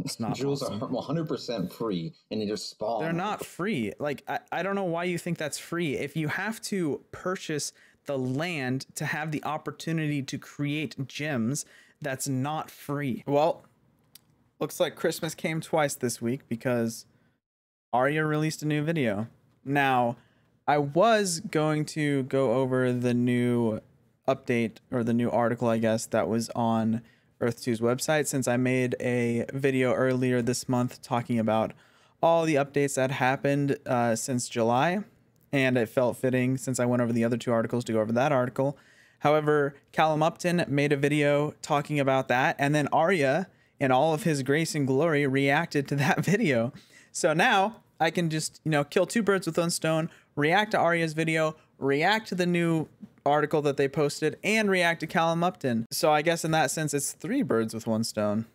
It's not Jewels awesome. are 100% free, and they just spawn. They're not free. Like, I don't know why you think that's free. If you have to purchase the land to have the opportunity to create gems, that's not free. Well, looks like Christmas came twice this week because Arya released a new video. Now, I was going to go over the new update, or the new article, I guess, that was on Earth 2's website, since I made a video earlier this month talking about all the updates that happened since July, and it felt fitting, since I went over the other two articles, to go over that article. However, Callum Upton made a video talking about that, and then Arya, in all of his grace and glory, reacted to that video. So now I can just, kill two birds with one stone, react to Arya's video, react to the new article that they posted, and react to Callum Upton. So I guess in that sense, it's three birds with one stone.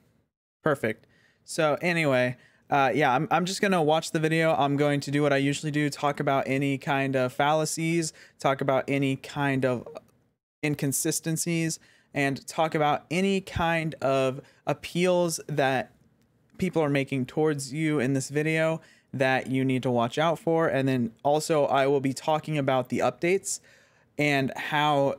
Perfect. So anyway, yeah, I'm just going to watch the video. I'm going to do what I usually do, talk about any kind of fallacies, talk about any kind of inconsistencies, and talk about any kind of appeals that people are making towards you in this video that you need to watch out for. And then also I will be talking about the updates and how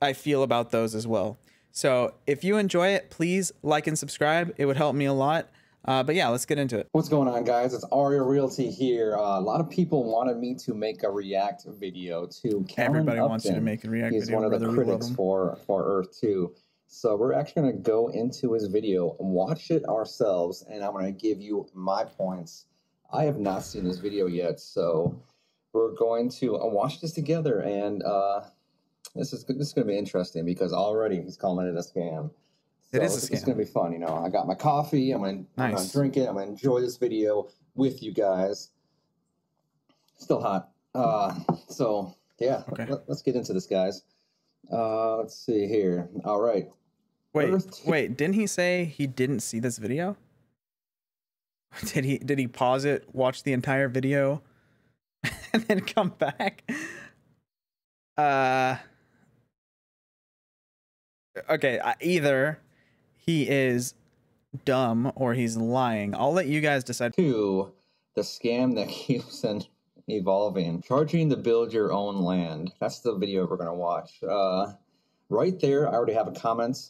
I feel about those as well. So if you enjoy it, please like and subscribe. It would help me a lot. But yeah, let's get into it. What's going on, guys? It's Arya Realty here. A lot of people wanted me to make a react video to Callum Everybody Upton. wants you to make a react He's video. He's one of the critics for Earth 2. So we're actually going to go into his video and watch it ourselves, and I'm going to give you my points. I have not seen this video yet, so we're going to watch this together, and this is going to be interesting because already he's calling it a scam. So it is a scam. It's going to be fun. I got my coffee. I'm going to drink it. I'm going to enjoy this video with you guys. Still hot. So yeah, okay. Let's get into this, guys. Let's see here. All right. Wait, didn't he say he didn't see this video? Did he pause it, watch the entire video, and then come back? Okay, either he is dumb or he's lying. I'll let you guys decide. To the scam that keeps on evolving, charging to build your own land. That's the video we're going to watch. Right there, I already have a comment,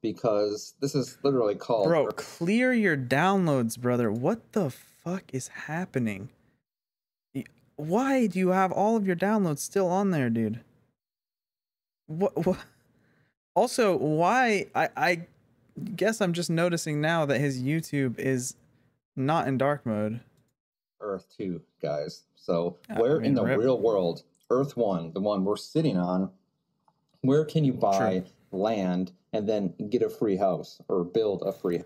because this is literally called... Bro, clear your downloads, brother. What the fuck is happening? Why do you have all of your downloads still on there, dude? What? Also, why? I guess I'm just noticing now that his YouTube is not in dark mode. Earth 2, guys. So where in the real world, Earth 1, the one we're sitting on, where can you buy land and then get a free house or build a free?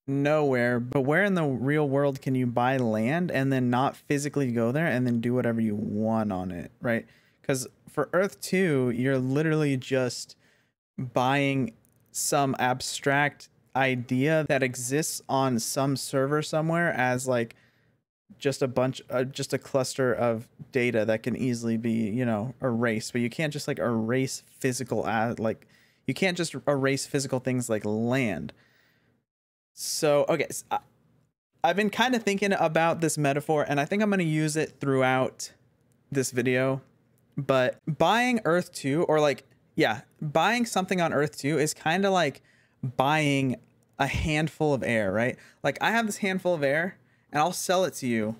Nowhere. But where in the real world can you buy land and then not physically go there and then do whatever you want on it, right? Because for Earth 2, you're literally just buying some abstract idea that exists on some server somewhere as like just a cluster of data that can easily be, erased. But you can't just like erase physical, you can't just erase physical things like land. So, okay, so I've been kind of thinking about this metaphor, and I think I'm going to use it throughout this video. But buying Earth 2, or buying something on Earth 2 is kind of like buying a handful of air, right? Like, I have this handful of air, and I'll sell it to you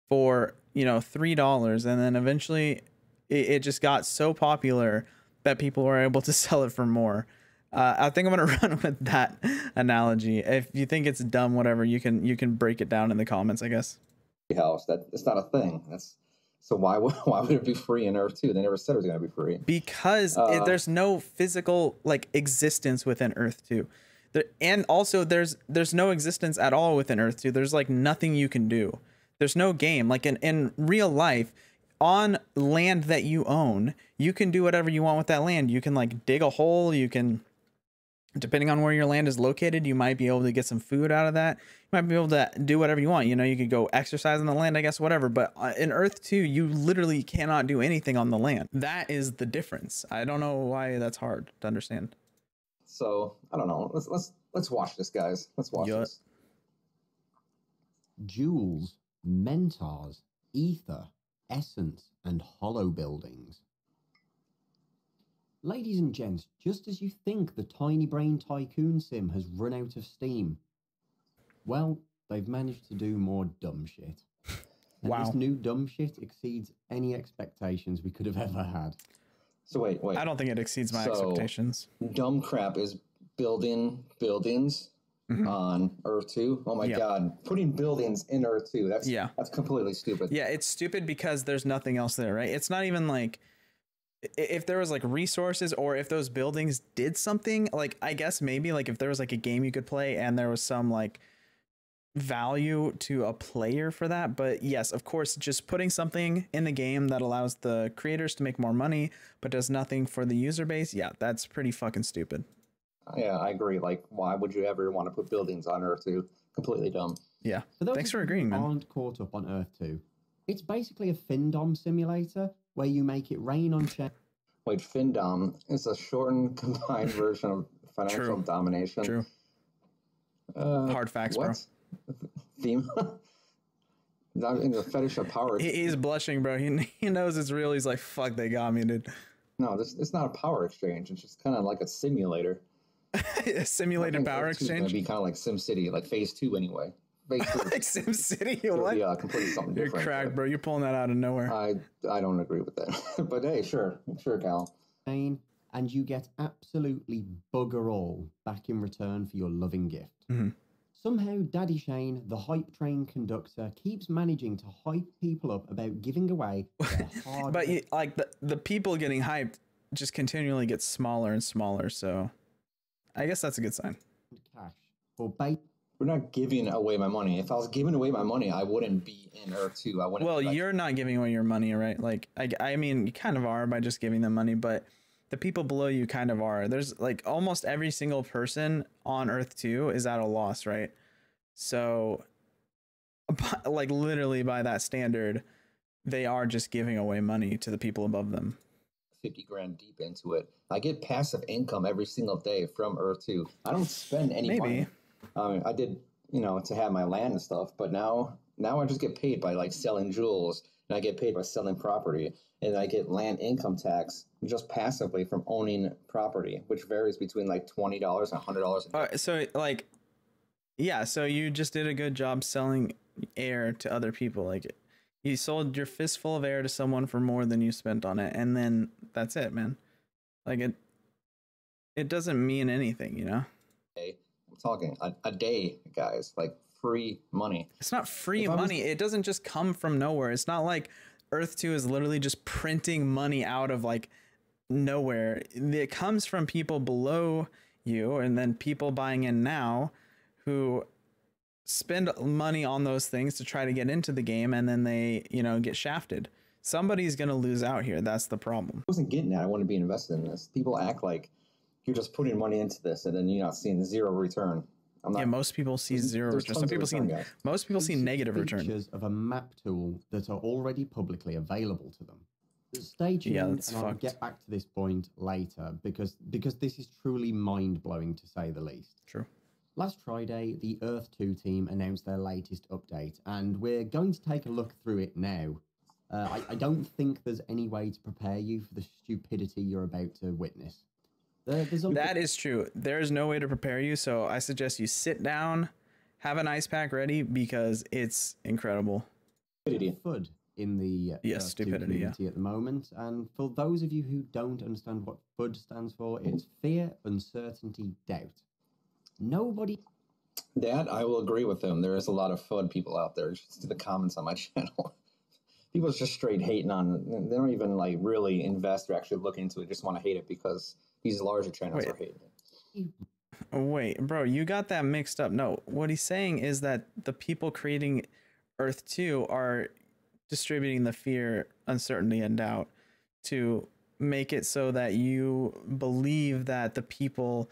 for, $3. And then eventually it just got so popular that people were able to sell it for more. I think I'm going to run with that analogy. If you think it's dumb, whatever, you can break it down in the comments, I guess. House, it's not a thing. So why would it be free in Earth 2? They never said it was going to be free. Because there's no physical existence within Earth 2. And also there's no existence at all within Earth 2. There's nothing you can do. There's no game. Like in real life, on land that you own, you can do whatever you want with that land. You can dig a hole. You can, depending on where your land is located, you might be able to get some food out of that. You might be able to do whatever you want. You could go exercise on the land, I guess, whatever. But in Earth 2, you literally cannot do anything on the land. That is the difference. I don't know why that's hard to understand. So I don't know. Let's watch this, guys. Let's watch this. Jewels, mentors, ether, essence, and hollow buildings. Ladies and gents, just as you think the Tiny Brain Tycoon sim has run out of steam, well, they've managed to do more dumb shit. And Wow. This new dumb shit exceeds any expectations we could have ever had. So wait. I don't think it exceeds my expectations. Dumb crap is building buildings on Earth 2. Oh my God. Putting buildings in Earth 2. That's completely stupid. Yeah, it's stupid because there's nothing else there, right? It's not even like if there was like resources or if those buildings did something, like I guess maybe like if there was like a game you could play and there was some like value to a player for that. But yes, of course, just putting something in the game that allows the creators to make more money but does nothing for the user base, yeah, that's pretty fucking stupid. Yeah, I agree. Like, why would you ever want to put buildings on Earth 2? Completely dumb. Yeah. For Thanks for agreeing, man. Aren't caught up on Earth 2. It's basically a Findom simulator where you make it rain on chains. Wait, Findom is a shortened, combined version of financial domination. True. Hard facts, what? bro. Theme? Not in the fetish of power. He's blushing, bro. He knows it's real. He's like, fuck, they got me, dude. No, it's not a power exchange. It's just kind of like a simulator. A simulated power exchange? It's going to be kind of like SimCity, like Phase 2 anyway. Phase 2. Like SimCity? What? Yeah, completely something You're different. cracked, bro. You're pulling that out of nowhere. I don't agree with that. But hey, sure, Cal. And you get absolutely bugger all back in return for your loving gift. Somehow, Daddy Shane, the hype train conductor, keeps managing to hype people up about giving away their hard. But like the people getting hyped just continually get smaller and smaller. So I guess that's a good sign. Cash for bait. We're not giving away my money. If I was giving away my money, I wouldn't be in Earth 2. I wouldn't. Well, you're not giving away your money, right? Like I mean, you kind of are by just giving them money, but the people below you kind of are. There's like almost every single person on Earth 2 is at a loss, right? So like literally by that standard, they are just giving away money to the people above them. 50 grand deep into it. I get passive income every single day from Earth 2. I don't spend any money. I did, to have my land and stuff, but now I just get paid by like selling jewels, and I get paid by selling property, and I get land income tax just passively from owning property, which varies between like $20 and $100. So like, yeah, so you just did a good job selling air to other people. Like you sold your fistful of air to someone for more than you spent on it, and then that's it, man. Like it doesn't mean anything, I'm talking a day, guys, like free money. It's not free money. It doesn't just come from nowhere. It's not like Earth 2 is literally just printing money out of like nowhere. It comes from people below you and then people buying in now who spend money on those things to try to get into the game, and then they, get shafted. Somebody's going to lose out here. That's the problem. I wasn't getting that. I want to be invested in this. People act like you're just putting money into this and then you're not seeing zero return. Most people see zero return. Some people most people see negative return. Features of a map tool that are already publicly available to them. Stay tuned, and I'll get back to this point later because this is truly mind-blowing to say the least. True. Last Friday, the Earth 2 team announced their latest update, and we're going to take a look through it now. I don't think there's any way to prepare you for the stupidity you're about to witness. That is true. There is no way to prepare you, so I suggest you sit down, have an ice pack ready, because it's incredible. FUD in the stupidity community at the moment, and for those of you who don't understand what FUD stands for, it's fear, uncertainty, doubt. Nobody. That I will agree with them. There is a lot of FUD people out there. Just to the comments on my channel. People just straight hating on. They don't even like really invest or actually look into it. Just want to hate it because these larger channels are hating it. Wait, bro, you got that mixed up. No, what he's saying is that the people creating Earth 2 are distributing the fear, uncertainty, and doubt to make it so that you believe that the people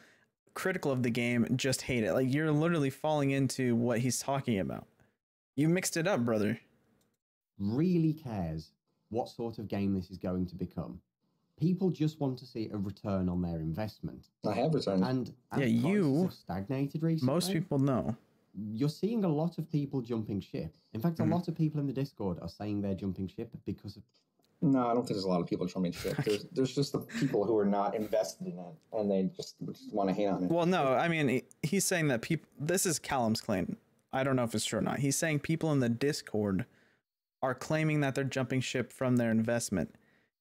critical of the game just hate it. Like you're literally falling into what he's talking about. You mixed it up, brother. Really cares what sort of game this is going to become. People just want to see a return on their investment. I have returned. And as Yeah, prices have stagnated recently, most people know. You're seeing a lot of people jumping ship. In fact, a lot of people in the Discord are saying they're jumping ship because of... No, I don't think there's a lot of people jumping ship. There's just the people who are not invested in it, and they just want to hate on it. Well, no, I mean, he's saying that people... This is Callum's claim. I don't know if it's true or not. He's saying people in the Discord are claiming that they're jumping ship from their investment.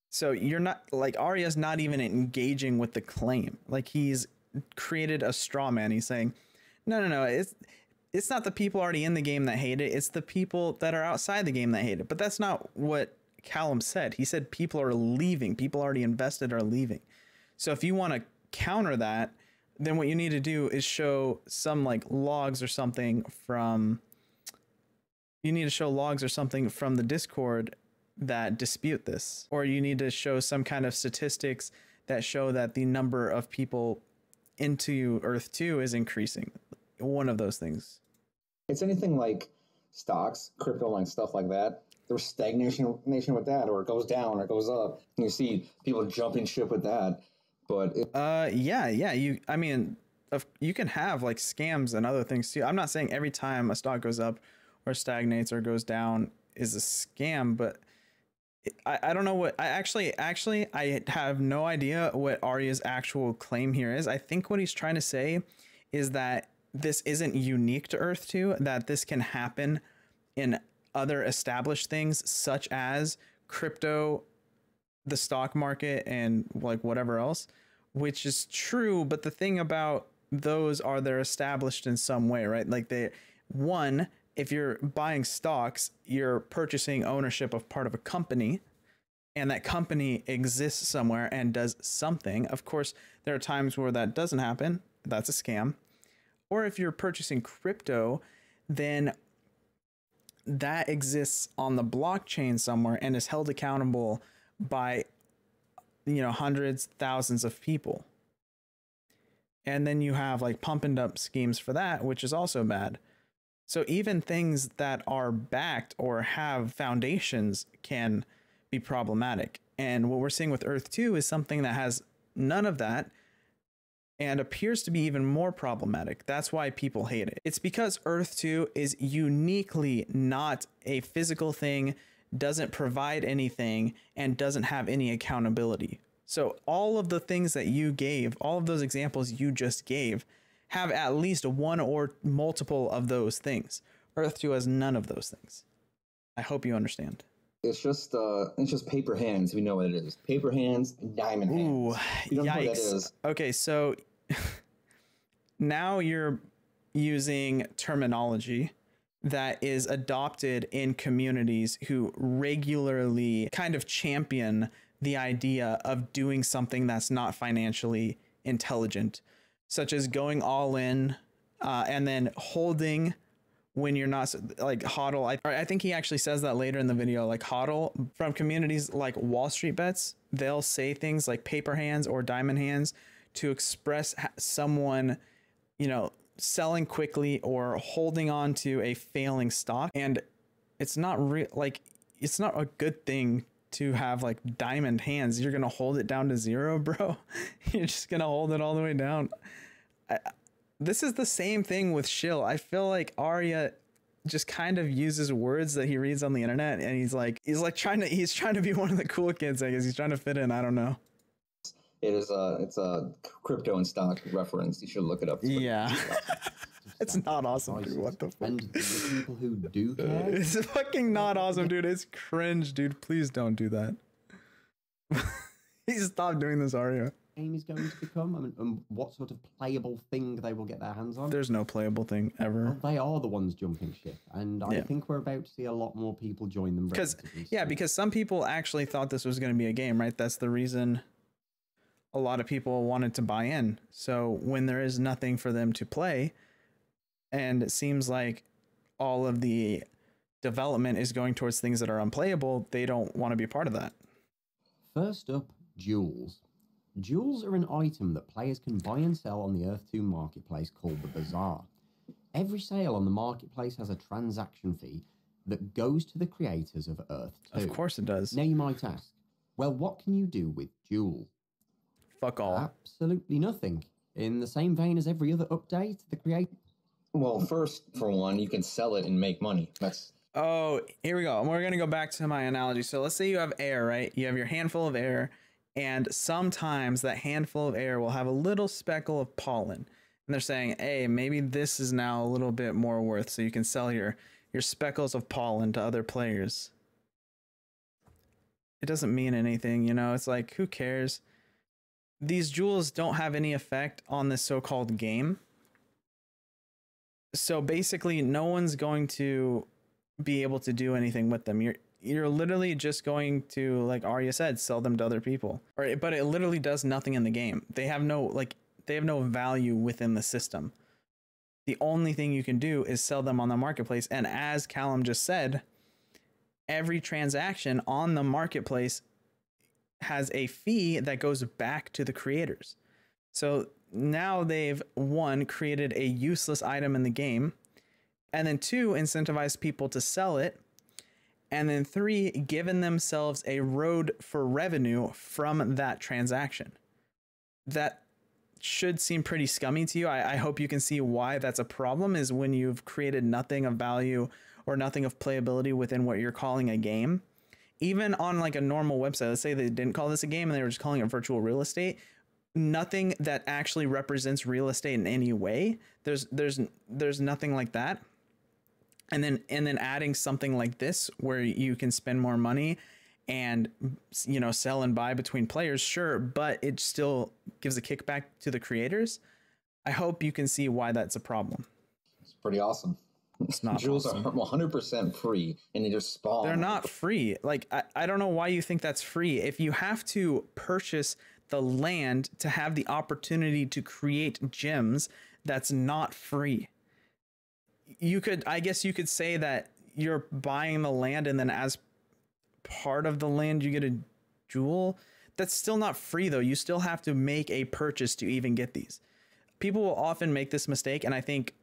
So you're not... Like, Arya's not even engaging with the claim. Like, he's created a straw man. He's saying, no, it's not the people already in the game that hate it. It's the people that are outside the game that hate it. But that's not what Callum said. He said people are leaving. People already invested are leaving. So if you want to counter that, then what you need to do is show some like logs or something from... You need to show logs or something from the Discord that dispute this. Or you need to show some kind of statistics that show that the number of people into Earth 2 is increasing. One of those things. It's anything like stocks, crypto, and stuff like that. There's stagnation with that, or it goes down or it goes up. And you see people jumping ship with that. But yeah. I mean, you can have like scams and other things too. I'm not saying every time a stock goes up or stagnates or goes down is a scam, but I don't know what I have no idea what Arya's actual claim here is. I think what he's trying to say is that this isn't unique to Earth 2, that this can happen in other established things such as crypto, the stock market, and like whatever else, which is true. But the thing about those are they're established in some way, right? Like if you're buying stocks, you're purchasing ownership of part of a company, and that company exists somewhere and does something. Of course, there are times where that doesn't happen. That's a scam. Or if you're purchasing crypto, then that exists on the blockchain somewhere and is held accountable by, hundreds, thousands of people. And then you have like pump and dump schemes for that, which is also bad. So even things that are backed or have foundations can be problematic. And what we're seeing with Earth 2 is something that has none of that and appears to be even more problematic. That's why people hate it. It's because Earth 2 is uniquely not a physical thing, doesn't provide anything, and doesn't have any accountability. So all of the things that you gave, all of those examples you just gave, have at least one or multiple of those things. Earth 2 has none of those things. I hope you understand. It's just paper hands. We know what it is. Paper hands, diamond hands. Ooh, we don't know what that yikes. is. Okay, so now you're using terminology that is adopted in communities who regularly kind of champion the idea of doing something that's not financially intelligent, such as going all in and then holding when you're not, like hodl. I think he actually says that later in the video, like hodl from communities like Wall Street Bets. They'll say things like paper hands or diamond hands to express someone, selling quickly or holding on to a failing stock. And it's not it's not a good thing to have like diamond hands. You're going to hold it down to zero, bro. You're just going to hold it all the way down. This is the same thing with shill. I feel like Arya just kind of uses words that he reads on the internet, and he's trying to be one of the cool kids. I guess he's trying to fit in. I don't know. It's a crypto and stock reference. You should look it up. Yeah. It's not awesome, dude. What the fuck? And the people who do care. It's fucking not awesome, dude. It's cringe, dude. Please don't do that. Please stop doing this, Arya. Game is going to become, and what sort of playable thing they will get their hands on. There's no playable thing ever. Well, they are the ones jumping ship, and I think we're about to see a lot more people join them. Because some people actually thought this was going to be a game, right? That's the reason a lot of people wanted to buy in. So when there is nothing for them to play, and it seems like all of the development is going towards things that are unplayable, they don't want to be a part of that. First up, jewels. Jewels are an item that players can buy and sell on the Earth 2 marketplace called the Bazaar. Every sale on the marketplace has a transaction fee that goes to the creators of Earth 2. Of course it does. Now you might ask, Well, what can you do with Jewel? Fuck all. Absolutely nothing. In the same vein as every other update, the creator... Well, first, for one, you can sell it and make money. That's... Oh, here we go. We're going to go back to my analogy. So let's say you have air, right? You have your handful of air, and sometimes that handful of air will have a little speckle of pollen. And they're saying, hey, maybe this is now a little bit more worth, so you can sell your speckles of pollen to other players. It doesn't mean anything, you know? It's like, who cares? These jewels don't have any effect on this so-called game. So basically, no one's going to be able to do anything with them. You're literally just going to, like Arya said, sell them to other people. But it literally does nothing in the game. They have no value within the system. The only thing you can do is sell them on the marketplace. And as Callum just said, every transaction on the marketplace has a fee that goes back to the creators. So now they've, one, created a useless item in the game, and then two, incentivized people to sell it, and then three, given themselves a road for revenue from that transaction. That should seem pretty scummy to you. I hope you can see why that's a problem, is when you've created nothing of value or nothing of playability within what you're calling a game. Even on like a normal website, let's say they didn't call this a game and they were just calling it virtual real estate, nothing that actually represents real estate in any way. There's nothing like that. And then adding something like this where you can spend more money and, you know, sell and buy between players, sure, but it still gives a kickback to the creators. I hope you can see why that's a problem. It's pretty awesome. It's not Jewels awesome. are 100% free, and they just spawn. They're not free. Like, I don't know why you think that's free. If you have to purchase the land to have the opportunity to create gems, that's not free. I guess you could say that you're buying the land and then as part of the land you get a jewel. That's still not free though. You still have to make a purchase to even get these. People will often make this mistake, and I think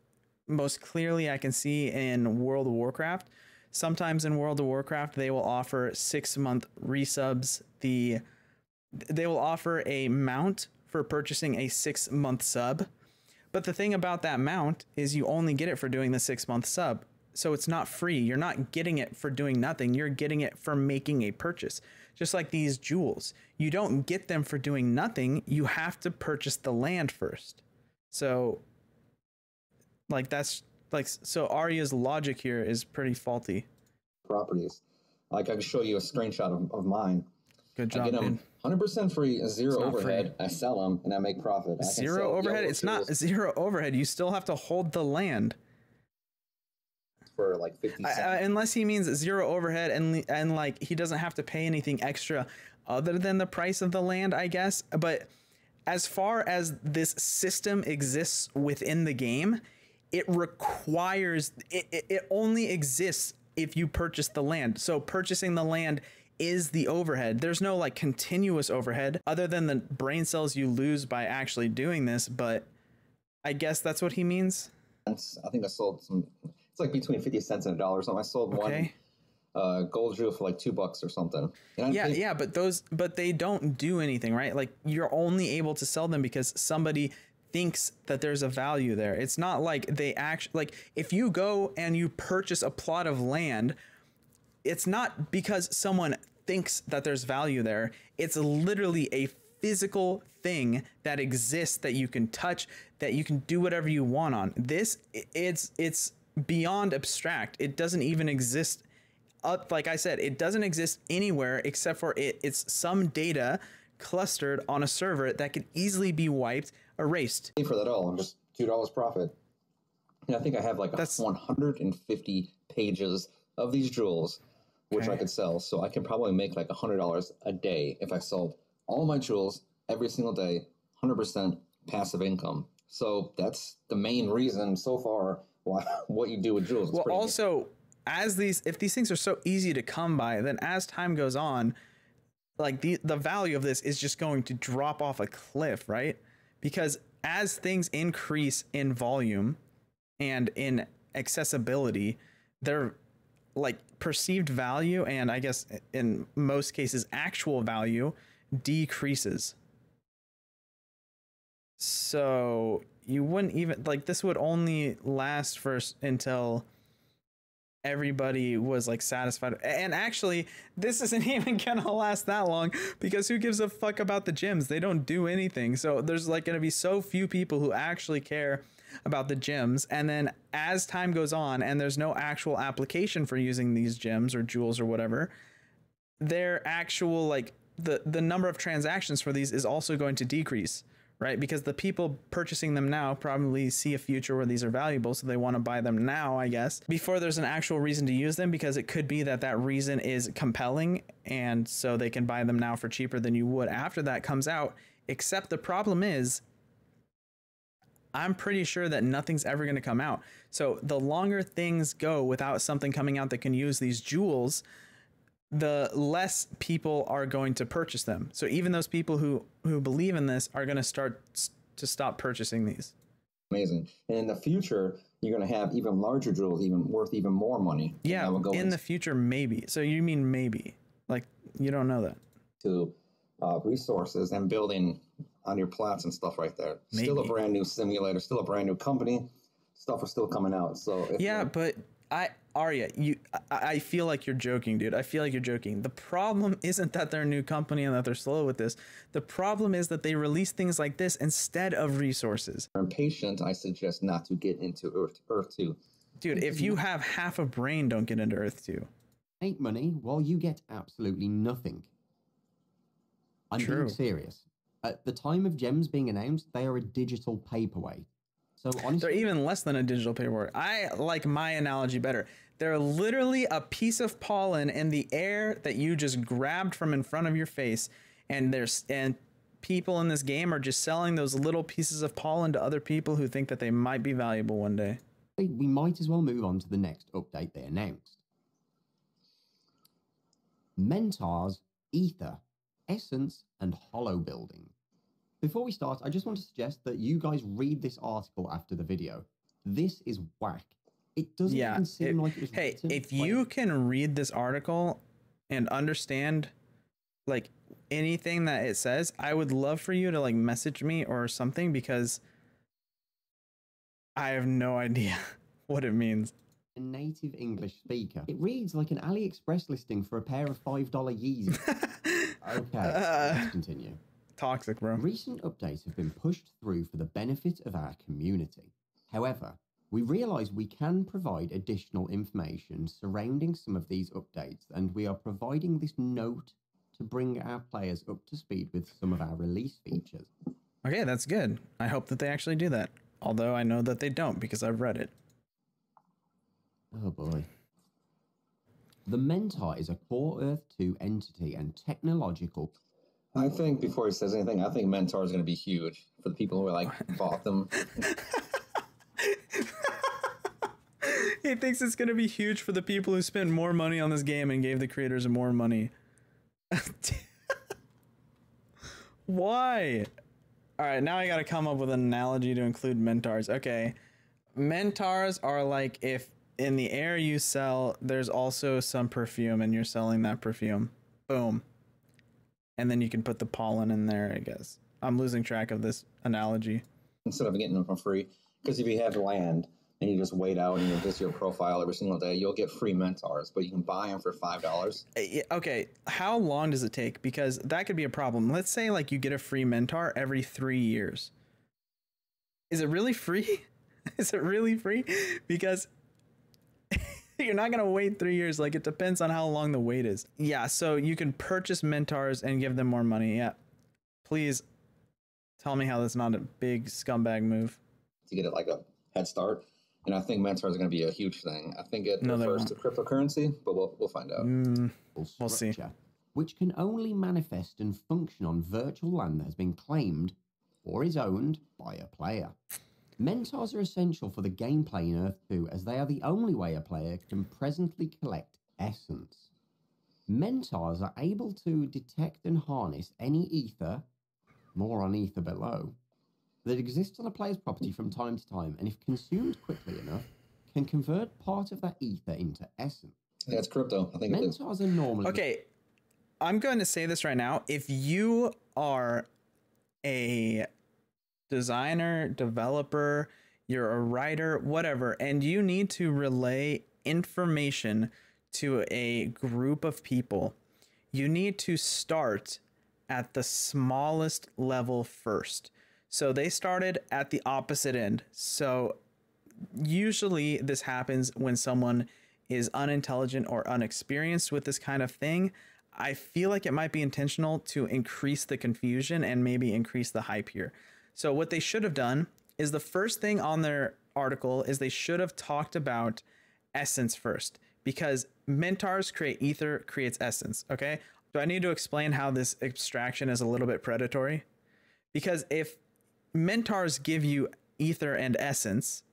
most clearly I can see in World of Warcraft. Sometimes in World of Warcraft they will offer 6-month resubs. They will offer a mount for purchasing a 6-month sub. But the thing about that mount is you only get it for doing the 6-month sub. So it's not free. You're not getting it for doing nothing. You're getting it for making a purchase. Just like these jewels. You don't get them for doing nothing. You have to purchase the land first. So like that's like, so Arya's logic here is pretty faulty. Properties. Like I can show you a screenshot of mine. Good job, I get them dude. 100% free, zero overhead. Free. I sell them and I make profit. Zero overhead? It's not zero overhead. You still have to hold the land. For like 50 cents. Unless he means zero overhead and like he doesn't have to pay anything extra other than the price of the land, I guess. But as far as this system exists within the game, it requires, it only exists if you purchase the land. So purchasing the land is the overhead. There's no like continuous overhead other than the brain cells you lose by actually doing this, but I guess that's what he means. I think I sold some, it's like between 50 cents and $1 or something. I sold one gold jewel for like $2 or something. Yeah, but they don't do anything, right? Like you're only able to sell them because somebody thinks that there's a value there. It's not like they actually, like if you go and you purchase a plot of land, it's not because someone thinks that there's value there. It's literally a physical thing that exists that you can touch, that you can do whatever you want on. This, it's beyond abstract. It doesn't even exist. Like I said, it doesn't exist anywhere except for it's some data clustered on a server that could easily be wiped, erased. For that all, I'm just $2 profit. And I think I have like 150 pages of these jewels, which I could sell. So I can probably make like $100 a day if I sold all my jewels every single day, 100% passive income. So that's the main reason so far why what you do with jewels. Well, also, if these things are so easy to come by, then as time goes on, like the value of this is just going to drop off a cliff, right? Because as things increase in volume and in accessibility, they're like perceived value, and I guess in most cases actual value, decreases. So you wouldn't even like, this would only last until everybody was like satisfied. And actually, this isn't even gonna last that long, because who gives a fuck about the gyms? They don't do anything. So there's like gonna be so few people who actually care about the gyms. And then as time goes on and there's no actual application for using these gyms or jewels or whatever, their actual like the number of transactions for these is also going to decrease, right? Because the people purchasing them now probably see a future where these are valuable, so they want to buy them now, I guess, before there's an actual reason to use them, because it could be that that reason is compelling, and so they can buy them now for cheaper than you would after that comes out. Except the problem is, I'm pretty sure that nothing's ever going to come out. So the longer things go without something coming out that can use these jewels, the less people are going to purchase them. So even those people who believe in this are going to start to stop purchasing these. Amazing. And in the future, you're going to have even larger jewels, even worth even more money. Yeah, in the future, maybe. So you mean maybe? Like, you don't know that. To resources and building on your plats and stuff right there. Maybe. Still a brand new simulator, still a brand new company. Stuff is still coming out. So yeah, but Arya, I feel like you're joking, dude. I feel like you're joking. The problem isn't that they're a new company and that they're slow with this. The problem is that they release things like this instead of resources. If you're impatient, I suggest not to get into Earth 2. Dude, if you have half a brain, don't get into Earth 2. Make money while you get absolutely nothing. I'm being serious. At the time of gems being announced, they are a digital paperweight. So honestly, they're even less than a digital paperweight. I like my analogy better. They're literally a piece of pollen in the air that you just grabbed from in front of your face, and people in this game are just selling those little pieces of pollen to other people who think that they might be valuable one day. We might as well move on to the next update they announced. Mentars, Ether, Essence, and Hollow Building. Before we start, I just want to suggest that you guys read this article after the video. This is whack. It doesn't even seem like it was written. Hey, if you can read this article and understand like anything that it says, I would love for you to like message me or something, because I have no idea what it means. A native English speaker. It reads like an AliExpress listing for a pair of $5 Yeezys. Okay, let's continue. Toxic, bro. Recent updates have been pushed through for the benefit of our community. However, we realize we can provide additional information surrounding some of these updates, and we are providing this note to bring our players up to speed with some of our release features. Okay, that's good. I hope that they actually do that. Although I know that they don't, because I've read it. Oh boy. The Mentar is a core Earth 2 entity and technological. I think before he says anything, I think Mentor is going to be huge for the people who like bought them. He thinks it's going to be huge for the people who spent more money on this game and gave the creators more money. Why? All right, now I got to come up with an analogy to include Mentars. Okay. Mentars are like if in the air you sell, there's also some perfume and you're selling that perfume. Boom. And then you can put the pollen in there, I guess. I'm losing track of this analogy. Instead of getting them for free. Because if you have land and you just wait out and you visit your profile every single day, you'll get free Mentars, but you can buy them for $5. Okay, how long does it take? Because that could be a problem. Let's say like you get a free Mentar every 3 years. Is it really free? Is it really free? Because you're not going to wait 3 years. Like, it depends on how long the wait is. Yeah, so you can purchase Mentars and give them more money. Yeah. Please tell me how that's not a big scumbag move. To get it like a head start. And I think Mentars are going to be a huge thing. I think it refers to cryptocurrency, but we'll find out. We'll see. Which can only manifest and function on virtual land that has been claimed or is owned by a player. Mentars are essential for the gameplay in Earth 2, as they are the only way a player can presently collect essence. Mentars are able to detect and harness any ether, more on ether below, that exists on a player's property from time to time, and if consumed quickly enough, can convert part of that ether into essence. That's crypto. I think it is. Mentors are normally... Okay, I'm going to say this right now. If you are a designer, developer, you're a writer, whatever, and you need to relay information to a group of people, you need to start at the smallest level first. So they started at the opposite end. So usually this happens when someone is unintelligent or unexperienced with this kind of thing. I feel like it might be intentional to increase the confusion and maybe increase the hype here. So what they should have done is the first thing on their article is they should have talked about essence first, because mentors create ether creates essence. Okay. Do I need to explain how this abstraction is a little bit predatory? Because if mentors give you ether and essence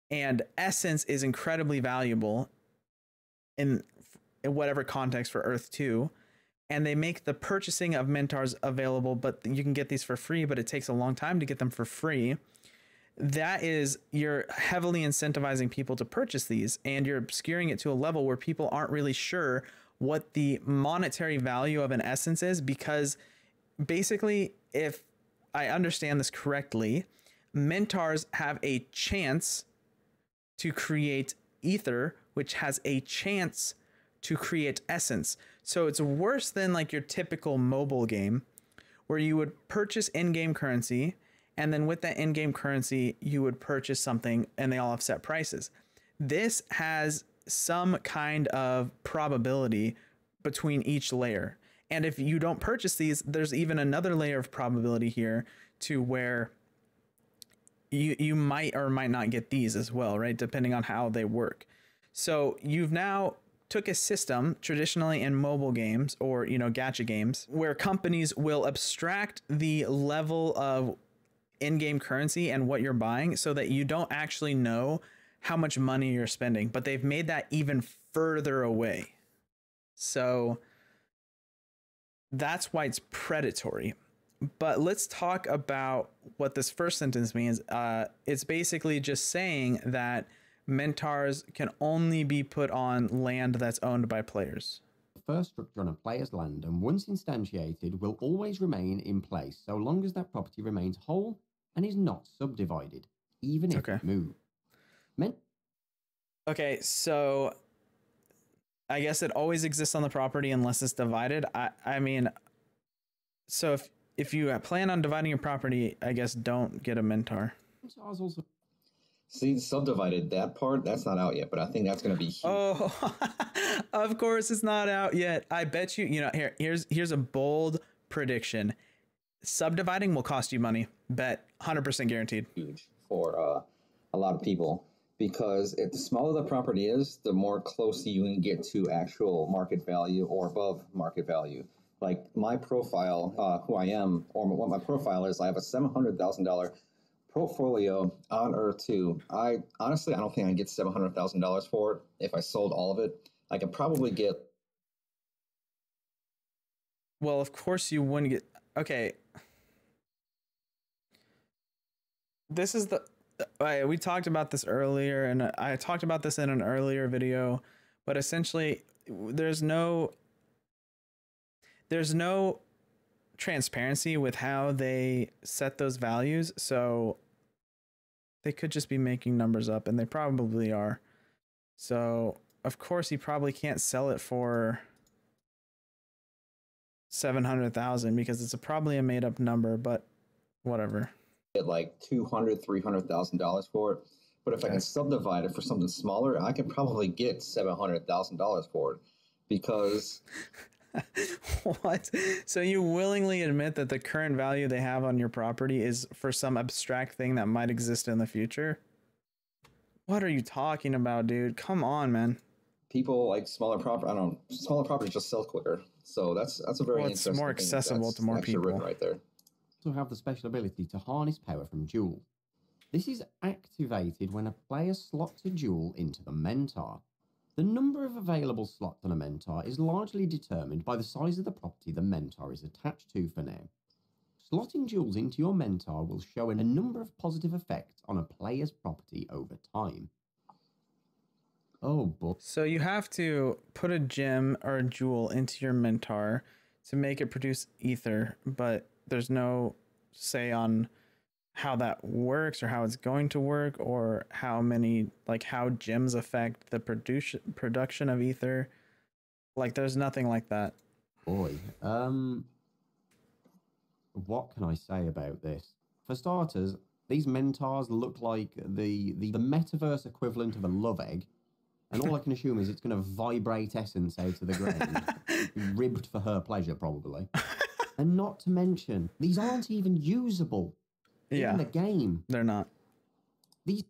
is incredibly valuable in whatever context for Earth 2, and they make the purchasing of mentors available, but you can get these for free, but it takes a long time to get them for free. That is, you're heavily incentivizing people to purchase these, and you're obscuring it to a level where people aren't really sure what the monetary value of an essence is, because basically, if I understand this correctly, mentors have a chance to create ether, which has a chance to create essence. So it's worse than like your typical mobile game where you would purchase in-game currency, and then with that in-game currency, you would purchase something and they all have set prices. This has some kind of probability between each layer. And if you don't purchase these, there's even another layer of probability here to where you might or might not get these as well, right? Depending on how they work. So you've now took a system traditionally in mobile games or, gacha games where companies will abstract the level of in-game currency and what you're buying so that you don't actually know how much money you're spending, but they've made that even further away. So that's why it's predatory. But let's talk about what this first sentence means. It's basically just saying that mentors can only be put on land that's owned by players. The first structure on a player's land, and once instantiated, will always remain in place so long as that property remains whole and is not subdivided, even if it moves. Okay, so I guess it always exists on the property unless it's divided. I mean, so if you plan on dividing your property, I guess don't get a mentor. See, subdivided, that part, that's not out yet, but I think that's going to be huge. Oh, of course it's not out yet. I bet you, here's a bold prediction. Subdividing will cost you money. Bet 100% guaranteed. Huge for a lot of people, because if the smaller the property is, the more closely you can get to actual market value or above market value. Like my profile, who I am, or what my profile is, I have a $700,000 portfolio on Earth 2. I don't think I can get $700,000 for it. If I sold all of it, I could probably get. Well, of course you wouldn't get. Okay. This is we talked about this earlier, and I talked about this in an earlier video, but essentially there's no transparency with how they set those values. So they could just be making numbers up, and they probably are. So of course he probably can't sell it for 700,000 because it's probably a made up number, but whatever. Get like $200,000, $300,000 for it. But if I can subdivide it for something smaller, I can probably get $700,000 for it, because. What? So you willingly admit that the current value they have on your property is for some abstract thing that might exist in the future? What are you talking about, dude? Come on, man. People like smaller property. I don't know. Smaller properties just sell quicker. So that's a very interesting. It's more accessible to more people. Right there. To have the special ability to harness power from jewels. This is activated when a player slots a jewel into the mentor. The number of available slots on a mentor is largely determined by the size of the property the mentor is attached to for now. Slotting jewels into your mentor will show a number of positive effects on a player's property over time. Oh, boy. So you have to put a gem or a jewel into your Mentar to make it produce ether, but there's no say on how that works or how it's going to work or how many, like how gems affect the production of ether. Like there's nothing like that. Boy, what can I say about this? For starters, these Mentars look like the metaverse equivalent of a love egg, and all I can assume is it's going to vibrate essence out of the ground, ribbed for her pleasure, probably. And not to mention, these aren't even usable in the game. They're not. These.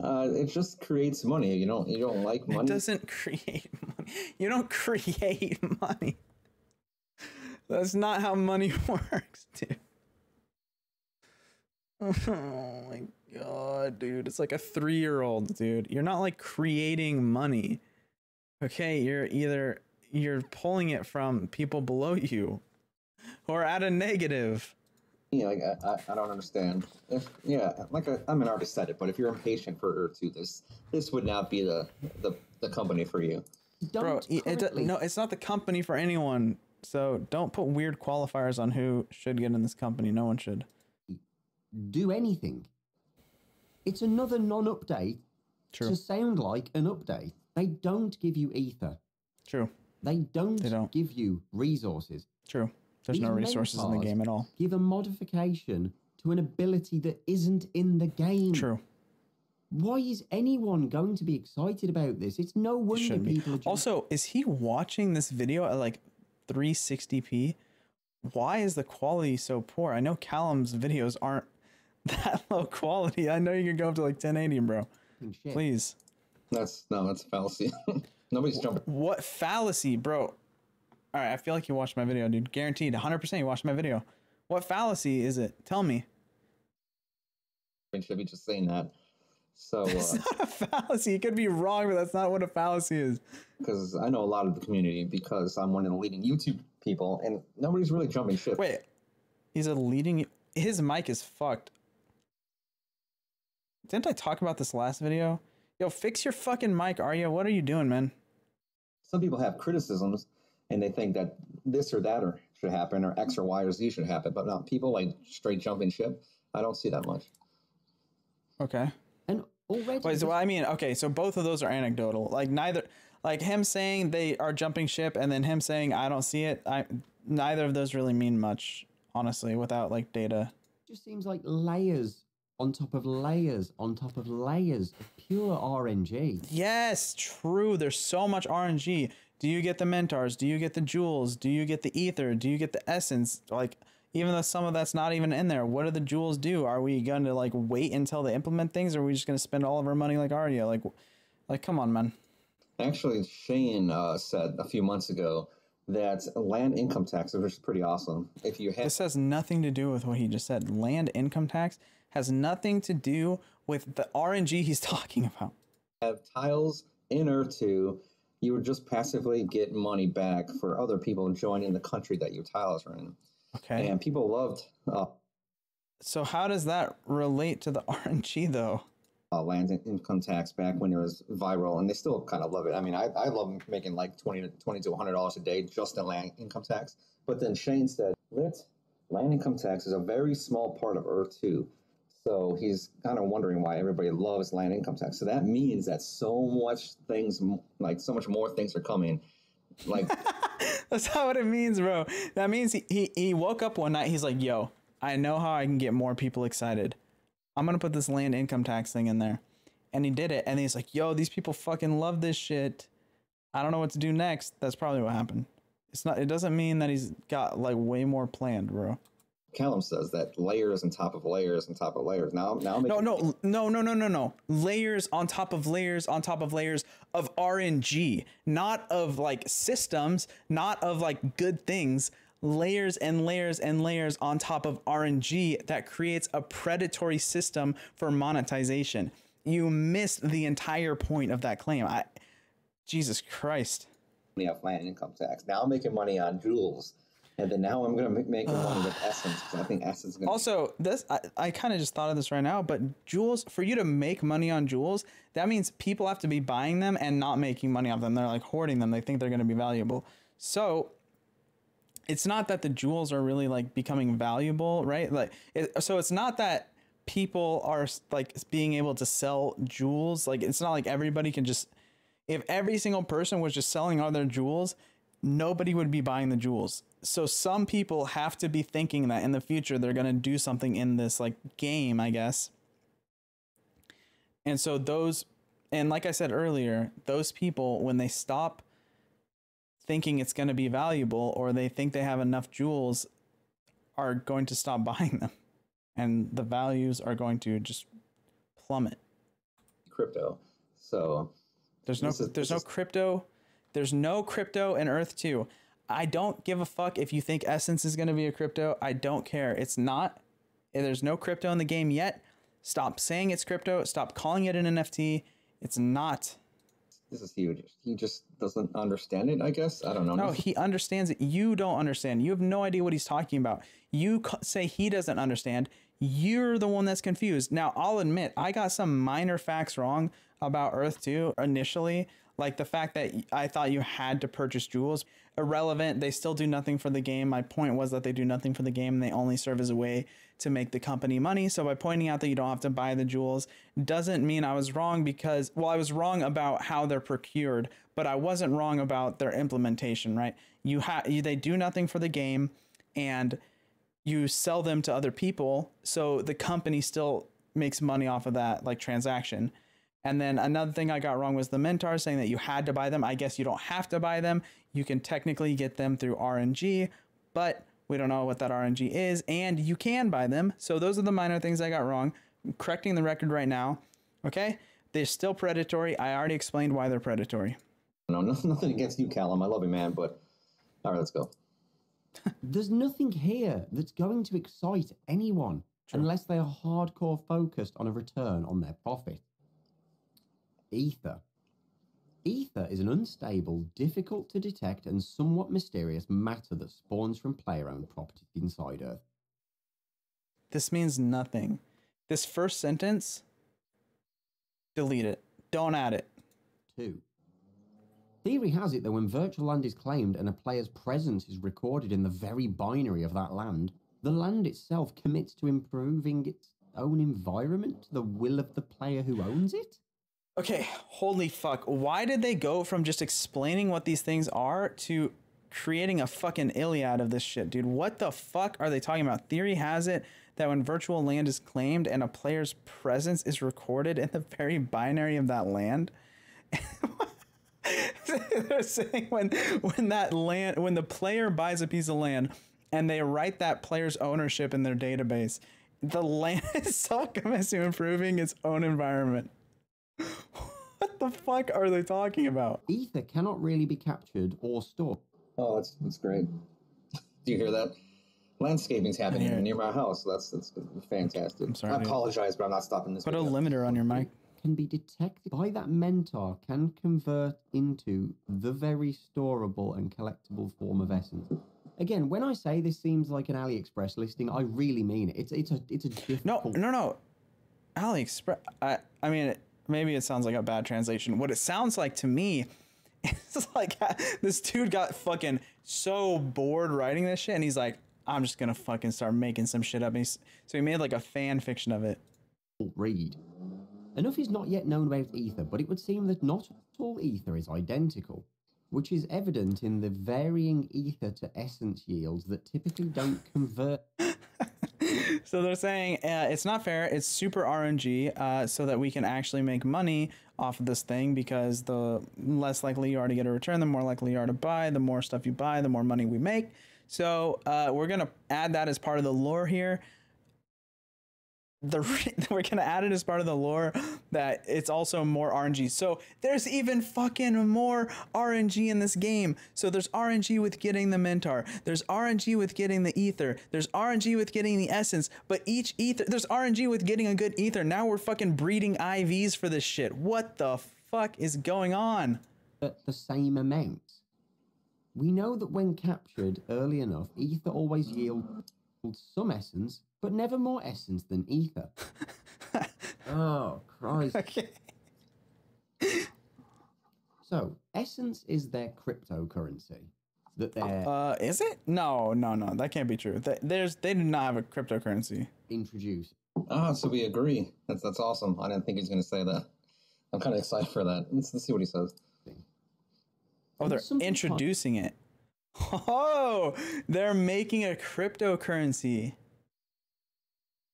It just creates money. You don't like money. It doesn't create money. You don't create money. That's not how money works, dude. Oh my god, dude. It's like a 3-year-old, dude. You're not like creating money. Okay, you're pulling it from people below you or at a negative. Yeah, like I don't understand. I already said it, but if you're impatient for Earth 2, this would not be the company for you. Bro, no, it's not the company for anyone. So don't put weird qualifiers on who should get in this company. No one should do anything. It's another non-update to sound like an update. They don't give you ether. True. They don't give you resources. True. There's no resources in the game at all. Give a modification to an ability that isn't in the game. True. Why is anyone going to be excited about this? It's no wonder people are just... Also, is he watching this video at like 360p? Why is the quality so poor? I know Callum's videos aren't that low quality. I know you can go up to like 1080, bro. Please. That's fallacy. Nobody's jumping. What fallacy, bro? All right, I feel like you watched my video, dude. Guaranteed, 100% you watched my video. What fallacy is it? Tell me. I should be just saying that. So it's not a fallacy. You could be wrong, but that's not what a fallacy is. Because I know a lot of the community because I'm one of the leading YouTube people, and nobody's really jumping ship. Wait, he's a leading. His mic is fucked. Didn't I talk about this last video? Yo, fix your fucking mic, Arya. What are you doing, man? Some people have criticisms, and they think that this or that should happen, or X or Y or Z should happen, but not people like straight jumping ship. I don't see that much. Okay. And already... Wait, so I mean, okay, so both of those are anecdotal. Like neither, like him saying they are jumping ship and then him saying I don't see it. Neither of those really mean much, honestly, without like data. It just seems like layers on top of layers on top of layers of pure RNG. Yes, true. There's so much RNG. Do you get the Mentars? Do you get the jewels? Do you get the ether? Do you get the essence? Like, even though some of that's not even in there, what do the jewels do? Are we going to like wait until they implement things, or are we just going to spend all of our money like Arya? Like, come on, man. Actually, Shane said a few months ago that land income tax, which is pretty awesome. If you have... This has nothing to do with what he just said. Land income tax has nothing to do with the RNG he's talking about. Have tiles in Earth 2, you would just passively get money back for other people joining the country that your tiles are in. Okay. And people loved... so how does that relate to the RNG, though? Land income tax back when it was viral, and they still kind of love it. I mean, I love making like $20 to $100 a day just in land income tax. But then Shane said, land income tax is a very small part of Earth 2. So he's kind of wondering why everybody loves land income tax. So that means that so much more things are coming. Like that's not what it means, bro. That means he woke up one night. He's like, yo, I know how I can get more people excited. I'm going to put this land income tax thing in there. And he did it. And he's like, yo, these people fucking love this shit. I don't know what to do next. That's probably what happened. It doesn't mean that he's got like way more planned, bro. Callum says that layers on top of layers on top of layers. Now No. Layers on top of layers on top of layers of RNG, not of like systems, not of like good things. Layers and layers and layers on top of RNG that creates a predatory system for monetization. You missed the entire point of that claim. Jesus Christ. We have land income tax. Now I'm making money on jewels. And then now I'm going to make money with Essence, because I think Essence is going to... Also, this, I kind of just thought of this right now, but jewels, for you to make money on jewels, that means people have to be buying them and not making money off them. They're like hoarding them. They think they're going to be valuable. So it's not that the jewels are really like becoming valuable, right? Like, so it's not that people are like being able to sell jewels. Like, it's not like everybody can just, if every single person was just selling all their jewels, nobody would be buying the jewels. So some people have to be thinking that in the future they're going to do something in this like game, I guess. And so those, and like I said earlier, those people, when they stop thinking it's going to be valuable, or they think they have enough jewels, are going to stop buying them, and the values are going to just plummet. Crypto. So there's no crypto. There's no crypto in Earth 2. I don't give a fuck if you think Essence is going to be a crypto. I don't care. It's not. There's no crypto in the game yet. Stop saying it's crypto. Stop calling it an NFT. It's not. This is huge. He just doesn't understand it, I guess. I don't know. No, he understands it. You don't understand. You have no idea what he's talking about. You say he doesn't understand. You're the one that's confused. Now, I'll admit, I got some minor facts wrong about Earth 2 initially. Like the fact that I thought you had to purchase jewels. Irrelevant. They still do nothing for the game. My point was that they do nothing for the game. And they only serve as a way to make the company money. So by pointing out that you don't have to buy the jewels doesn't mean I was wrong, because, well, I was wrong about how they're procured, but I wasn't wrong about their implementation, right? They do nothing for the game, and you sell them to other people. So the company still makes money off of that like transaction. And then another thing I got wrong was the Mentors, saying that you had to buy them. I guess you don't have to buy them. You can technically get them through RNG, but we don't know what that RNG is, and you can buy them. So those are the minor things I got wrong. I'm correcting the record right now. Okay? They're still predatory. I already explained why they're predatory. No, nothing against you, Callum. I love you, man, but all right, let's go. There's nothing here that's going to excite anyone unless they are hardcore focused on a return on their profit. Ether. Ether is an unstable, difficult to detect, and somewhat mysterious matter that spawns from player-owned property inside Earth. This means nothing. This first sentence, delete it. Don't add it. 2. Theory has it that when virtual land is claimed and a player's presence is recorded in the very binary of that land, the land itself commits to improving its own environment to the will of the player who owns it? Okay, holy fuck. Why did they go from just explaining what these things are to creating a fucking Iliad of this shit, dude? What the fuck are they talking about? Theory has it that when virtual land is claimed and a player's presence is recorded in the very binary of that land. They're saying when the player buys a piece of land and they write that player's ownership in their database, the land itself commits to improving its own environment. What the fuck are they talking about? Ether cannot really be captured or stored. Oh, that's great. Do you hear that? Landscaping's happening near my house. That's fantastic. I'm sorry, I apologize, but I'm not stopping this. Put a limiter on your mic. Can be detected by that mentor, can convert into the very storable and collectible form of essence. Again, when I say this seems like an AliExpress listing, I really mean it. It's a difficult... No. AliExpress. I mean, maybe it sounds like a bad translation. What it sounds like to me is like this dude got fucking so bored writing this shit, and he's like, I'm just gonna fucking start making some shit up. So he made like a fan fiction of it. Read. Enough is not yet known about Ether, but it would seem that not all Ether is identical, which is evident in the varying Ether to essence yields that typically don't convert. So they're saying it's not fair. It's super RNG so that we can actually make money off of this thing, because the less likely you are to get a return, the more likely you are to buy. The more stuff you buy, the more money we make. So we're going to add that as part of the lore here. We're going to add it as part of the lore that it's also more RNG. So there's even fucking more RNG in this game. So there's RNG with getting the Mentor. There's RNG with getting the Ether. There's RNG with getting the Essence. But each Ether, there's RNG with getting a good Ether. Now we're fucking breeding IVs for this shit. What the fuck is going on? At the same amount. We know that when captured early enough, ether always yields some essence, but never more essence than ether. Oh, Christ. Okay. So, essence is their cryptocurrency. That they're Is it? No, that can't be true. They do not have a cryptocurrency. introduced. Ah, so we agree. That's awesome. I didn't think he was going to say that. I'm kind of excited for that. Let's see what he says. Oh, they're introducing it. Oh, they're making a cryptocurrency.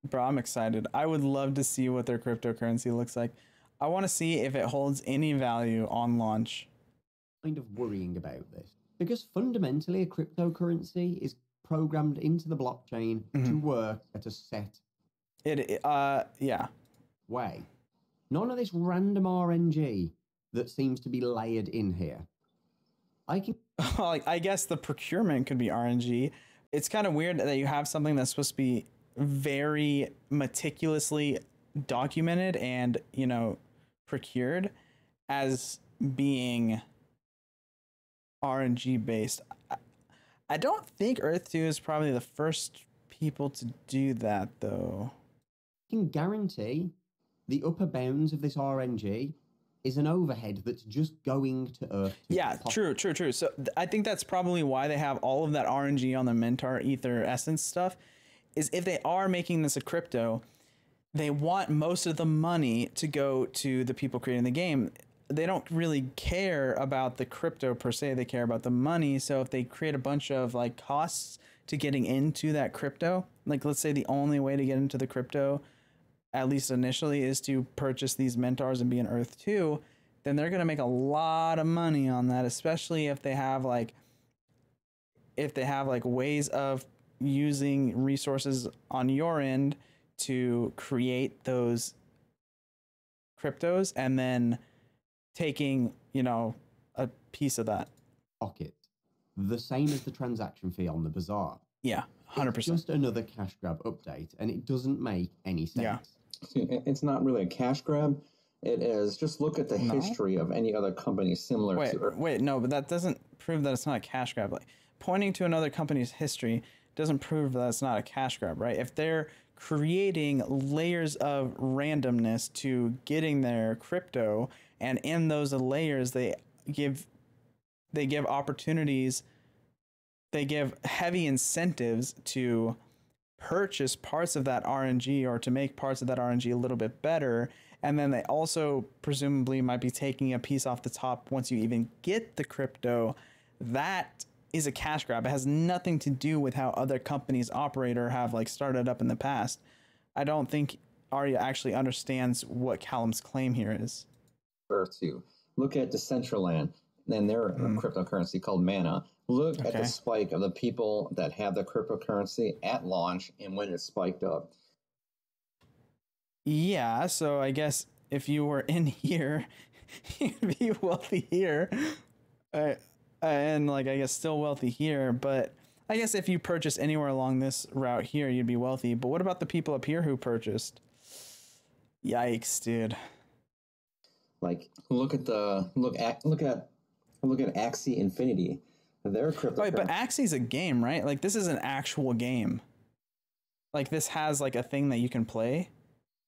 Bro, I'm excited. I would love to see what their cryptocurrency looks like. I want to see if it holds any value on launch. Kind of worrying about this because fundamentally a cryptocurrency is programmed into the blockchain to work at a set yeah, way. None of this random RNG that seems to be layered in here. I guess the procurement could be RNG. It's kind of weird that you have something that's supposed to be very meticulously documented and, procured as being RNG based. I don't think Earth 2 is probably the first people to do that, though. I can guarantee the upper bounds of this RNG is an overhead that's just going to Earth 2. Yeah, true. So I think that's probably why they have all of that RNG on the Mentar Ether Essence stuff, is if they are making this a crypto, they want most of the money to go to the people creating the game. They don't really care about the crypto per se. They care about the money. So if they create a bunch of costs to getting into that crypto, let's say the only way to get into the crypto, at least initially, is to purchase these Mentars and be in Earth 2, then they're going to make a lot of money on that, especially if they have ways of using resources on your end to create those cryptos and then taking, a piece of that. Pocket. The same as the transaction fee on the bazaar. Yeah, 100%. It's just another cash grab update, and it doesn't make any sense. Yeah. It's not really a cash grab. It is just look at the history of any other company similar to. Wait, no, but that doesn't prove that it's not a cash grab. Pointing to another company's history doesn't prove that it's not a cash grab, right? If they're creating layers of randomness to getting their crypto, and in those layers they give opportunities, they give heavy incentives to purchase parts of that RNG or to make parts of that RNG a little bit better. And then they also presumably might be taking a piece off the top once you even get the crypto. That is a cash grab. It has nothing to do with how other companies operate or have started up in the past. I don't think Arya actually understands what Callum's claim here is. Earth 2. Look at Decentraland and their cryptocurrency called Mana. Look at the spike of the people that have the cryptocurrency at launch and when it spiked up. Yeah, so I guess if you were in here, you'd be wealthy here. And I guess still wealthy here, but I guess if you purchase anywhere along this route here, you'd be wealthy. But what about the people up here who purchased? Yikes, dude. Look at Axie Infinity. Their cryptocurrency. Right, but Axie's a game, right? This is an actual game. This has a thing that you can play.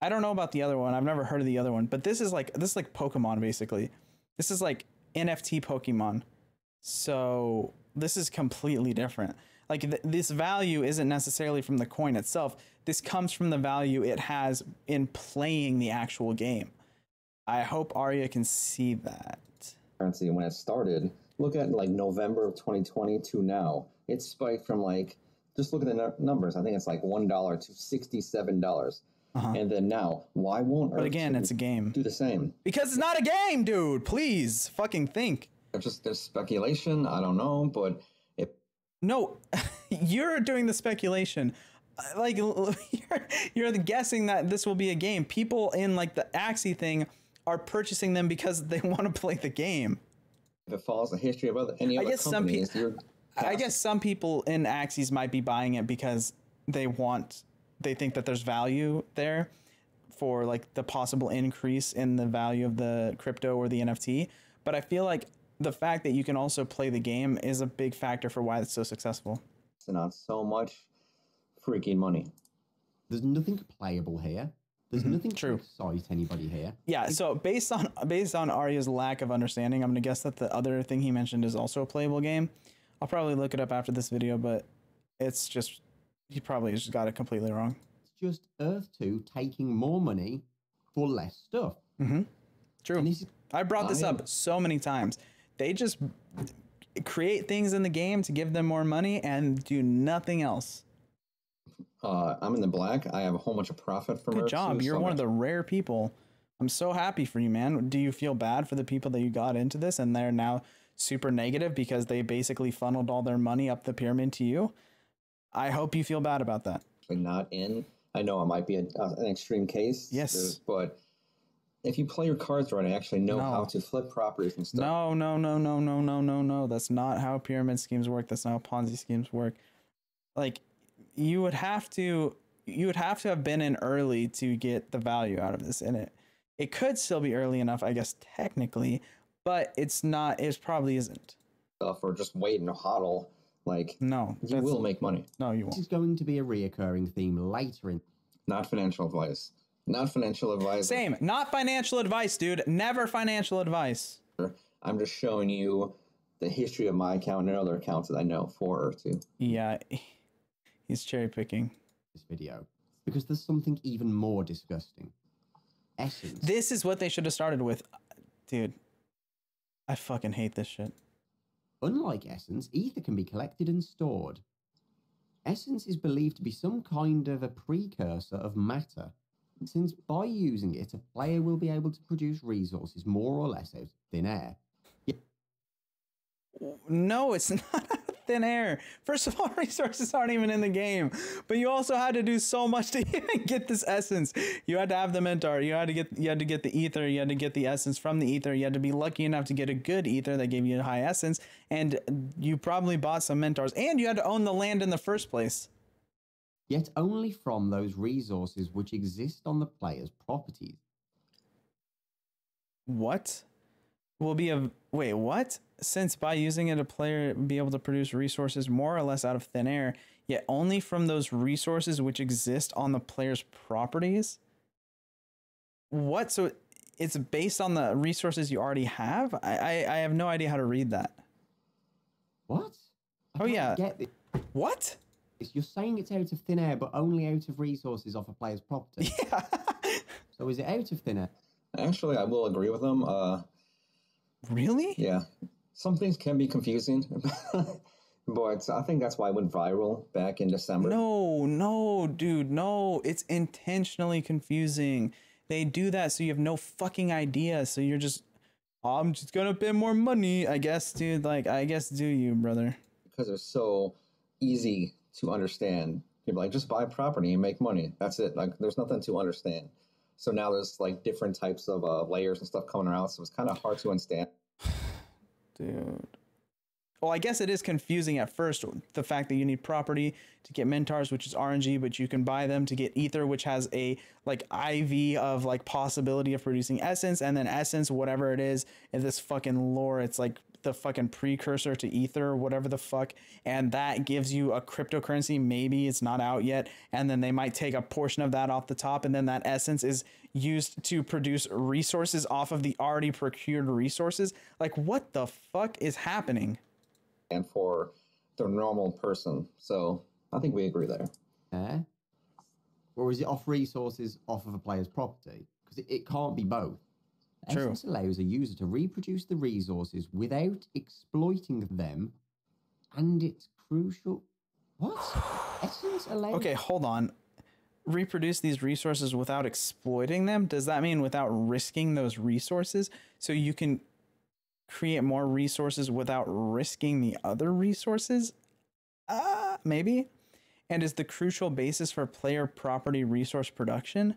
I don't know about the other one. I've never heard of the other one, but this is like Pokemon basically. This is NFT Pokemon. So this is completely different. This value isn't necessarily from the coin itself. This comes from the value it has in playing the actual game. I hope Arya can see that. Currency when it started. Look at November of 2020 to now. It spiked from just look at the numbers. I think it's $1 to $67. And then now, why won't Earth But again, it's a game. do the same? Because it's not a game, dude. Please fucking think. There's speculation. I don't know, but no, you're doing the speculation. You're guessing that this will be a game. People in the Axie thing are purchasing them because they want to play the game. If it follows the history of any other companies, I guess some people in Axies might be buying it because they think that there's value there for the possible increase in the value of the crypto or the NFT. But I feel the fact that you can also play the game is a big factor for why it's so successful. And on so much freaking money. There's nothing playable here. There's nothing to True. excite anybody here. Yeah, so based on Arya's lack of understanding, I'm gonna guess that the other thing he mentioned is also a playable game. I'll probably look it up after this video, but it's just, he probably just got it completely wrong. It's just Earth 2 taking more money for less stuff. True. I brought this up so many times. They just create things in the game to give them more money and do nothing else. I'm in the black. I have a whole bunch of profit from Good job. You're one of the rare people. I'm so happy for you, man. Do you feel bad for the people that you got into this and they're now super negative because they basically funneled all their money up the pyramid to you? I hope you feel bad about that. Not in. I know it might be an extreme case. Yes. But if you play your cards right, I actually know how to flip properties and stuff. No. That's not how pyramid schemes work. That's not how Ponzi schemes work. Like, you would have to have been in early to get the value out of this. And it could still be early enough, I guess, technically, but it's not. It probably isn't. Or just wait and hodl. Like, no, you will make money. No, you won't. This is going to be a reoccurring theme later in. Not financial advice. Not financial advice. Same. Not financial advice, dude. Never financial advice. I'm just showing you the history of my account and other accounts that I know for Earth 2. Yeah, he's cherry picking this video because there's something even more disgusting. Essence. This is what they should have started with. Dude, I fucking hate this shit. Unlike Essence, ether can be collected and stored. Essence is believed to be some kind of a precursor of matter, since by using it, a player will be able to produce resources more or less out of thin air. No, it's not out of thin air. First of all, resources aren't even in the game, but you also had to do so much to even get this essence. You had to have the mentor. You had to get the ether. You had to get the essence from the ether. You had to be lucky enough to get a good ether that gave you a high essence, and you probably bought some mentors, and you had to own the land in the first place. Yet only from those resources which exist on the player's properties. What? Will be a wait, what? Since by using it, a player will be able to produce resources more or less out of thin air, yet only from those resources which exist on the player's properties? What? So it's based on the resources you already have? I have no idea how to read that. What? Oh yeah. Get it. What? You're saying it's out of thin air, but only out of resources off a player's property. Yeah. So is it out of thin air? Actually, I will agree with them. Really? Yeah. Some things can be confusing, but I think that's why it went viral back in December. No, dude, no. It's intentionally confusing. They do that so you have no fucking idea. So you're just, I'm just gonna pay more money, I guess, dude. Like, I guess do you, brother? Because it's so easy to understand. You're like, just buy a property and make money. That's it. Like, there's nothing to understand. So now there's like different types of layers and stuff coming around. So it's kind of hard to understand. Dude. Well, I guess it is confusing at first, the fact that you need property to get mentors, which is RNG, but you can buy them to get ether, which has a like IV of like possibility of producing essence, and then essence, whatever it is, in this fucking lore, it's like the fucking precursor to ether or whatever the fuck, and that gives you a cryptocurrency. Maybe it's not out yet, and then they might take a portion of that off the top, and then that essence is used to produce resources off of the already procured resources. Like, what the fuck is happening? And for the normal person. So I think we agree there. Or is it off resources off of a player's property? Because it can't be both. True. Essence allows a user to reproduce the resources without exploiting them, and it's crucial. What? Essence allows... Okay, hold on. Reproduce these resources without exploiting them? Does that mean without risking those resources? So you can create more resources without risking the other resources? Maybe. And is the crucial basis for player property resource production?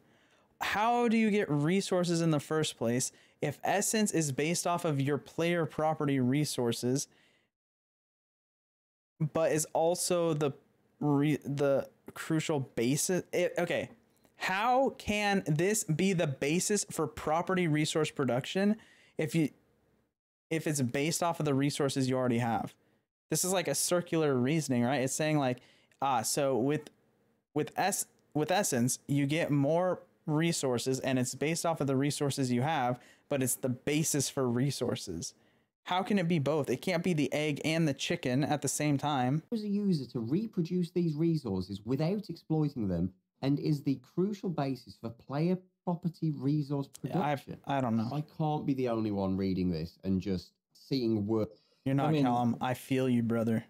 How do you get resources in the first place if essence is based off of your player property resources, but is also the crucial basis? Okay, how can this be the basis for property resource production if you if it's based off of the resources you already have. This is like a circular reasoning, right? It's saying like, so with Essence, you get more resources and it's based off of the resources you have, but it's the basis for resources. How can it be both? It can't be the egg and the chicken at the same time. As a user to reproduce these resources without exploiting them and is the crucial basis for player property resource production. I don't know. I can't be the only one reading this and just seeing work. You're not, Callum. I feel you, brother.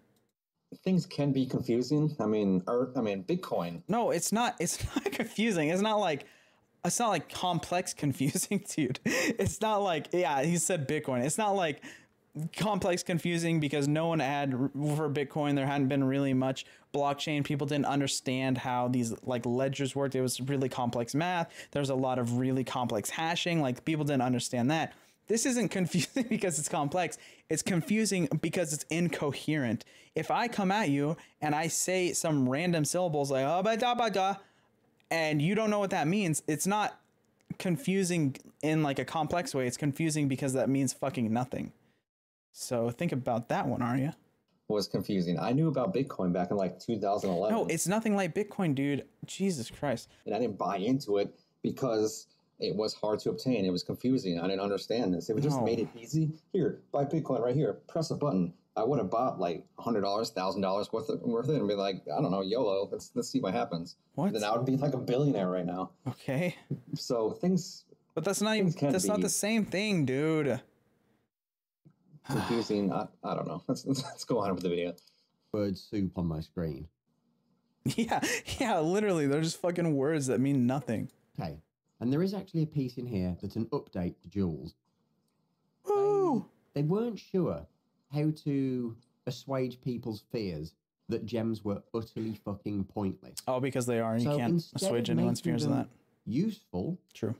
Things can be confusing. I mean, Bitcoin. No, it's not. It's not confusing. It's not like complex confusing, dude. It's not like, yeah, he said Bitcoin. It's not like complex confusing because no one had for Bitcoin. There hadn't been really much blockchain. People didn't understand how these like ledgers worked. It was really complex math. There's a lot of really complex hashing. Like people didn't understand that. This isn't confusing because it's complex. It's confusing because it's incoherent. If I come at you and I say some random syllables like oh, ba and you don't know what that means, it's not confusing in like a complex way. It's confusing because that means fucking nothing. So think about that one, Arya. Was confusing. I knew about Bitcoin back in like 2011. No, it's nothing like Bitcoin, dude. Jesus Christ. And I didn't buy into it because it was hard to obtain. It was confusing. I didn't understand this. If it just made it easy, here, buy Bitcoin right here. Press a button. I would have bought like $100, $1,000 worth of it and be like, I don't know, YOLO. Let's see what happens. What? And then I would be like a billionaire right now. Okay. So things. But that's not even. That's not the same thing, dude. Confusing. I don't know. Let's go on with the video. Word soup on my screen. Yeah, literally. They're just fucking words that mean nothing. Okay. And there is actually a piece in here that's an update to Jules. Woo! They weren't sure how to assuage people's fears that gems were utterly fucking pointless. Oh, because they are. You can't assuage anyone's fears of that. Useful. True.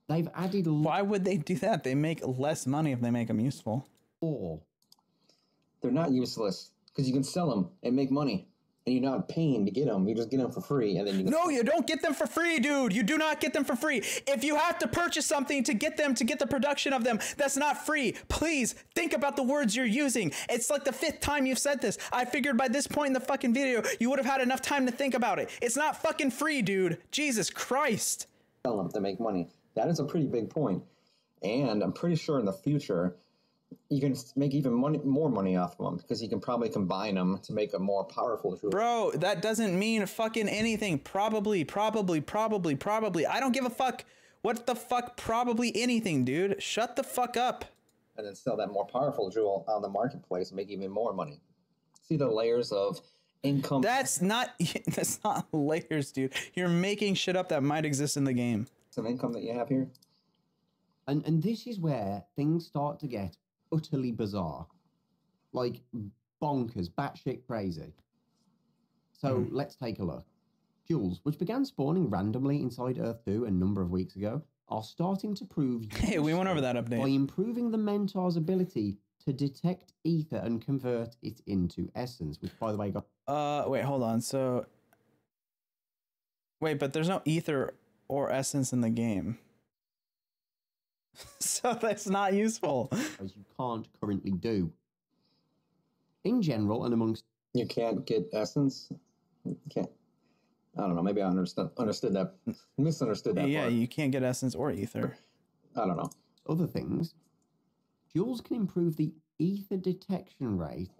They've added... Why would they do that? They make less money if they make them useful. Or they're not useless because you can sell them and make money. And you're not paying to get them. You just get them for free. And then you No, you don't get them for free, dude. You do not get them for free. If you have to purchase something to get them, to get the production of them, that's not free. Please think about the words you're using. It's like the 5th time you've said this. I figured by this point in the fucking video, you would have had enough time to think about it. It's not fucking free, dude. Jesus Christ. Sell them to make money. That is a pretty big point. And I'm pretty sure in the future, you can make even more money off of them because you can probably combine them to make a more powerful tool. Bro, that doesn't mean fucking anything. Probably. I don't give a fuck. What the fuck? Probably anything, dude. Shut the fuck up. And then sell that more powerful jewel on the marketplace and make even more money. See the layers of income. That's not layers, dude. You're making shit up that might exist in the game. Some income that you have here. And this is where things start to get utterly bizarre, like bonkers, batshit crazy. So let's take a look. Jewels, which began spawning randomly inside Earth 2 a number of weeks ago, are starting to prove hey, we went over that update. By improving the Mentor's ability to detect ether and convert it into essence, which, by the way, got... Wait, hold on. So... Wait, but there's no ether or essence in the game. So that's not useful. As you can't currently do. In general and amongst... You can't get essence? You can't... I don't know. Maybe I misunderstood that Yeah, part. You can't get essence or ether. I don't know. Other things. Jewels can improve the ether detection rate,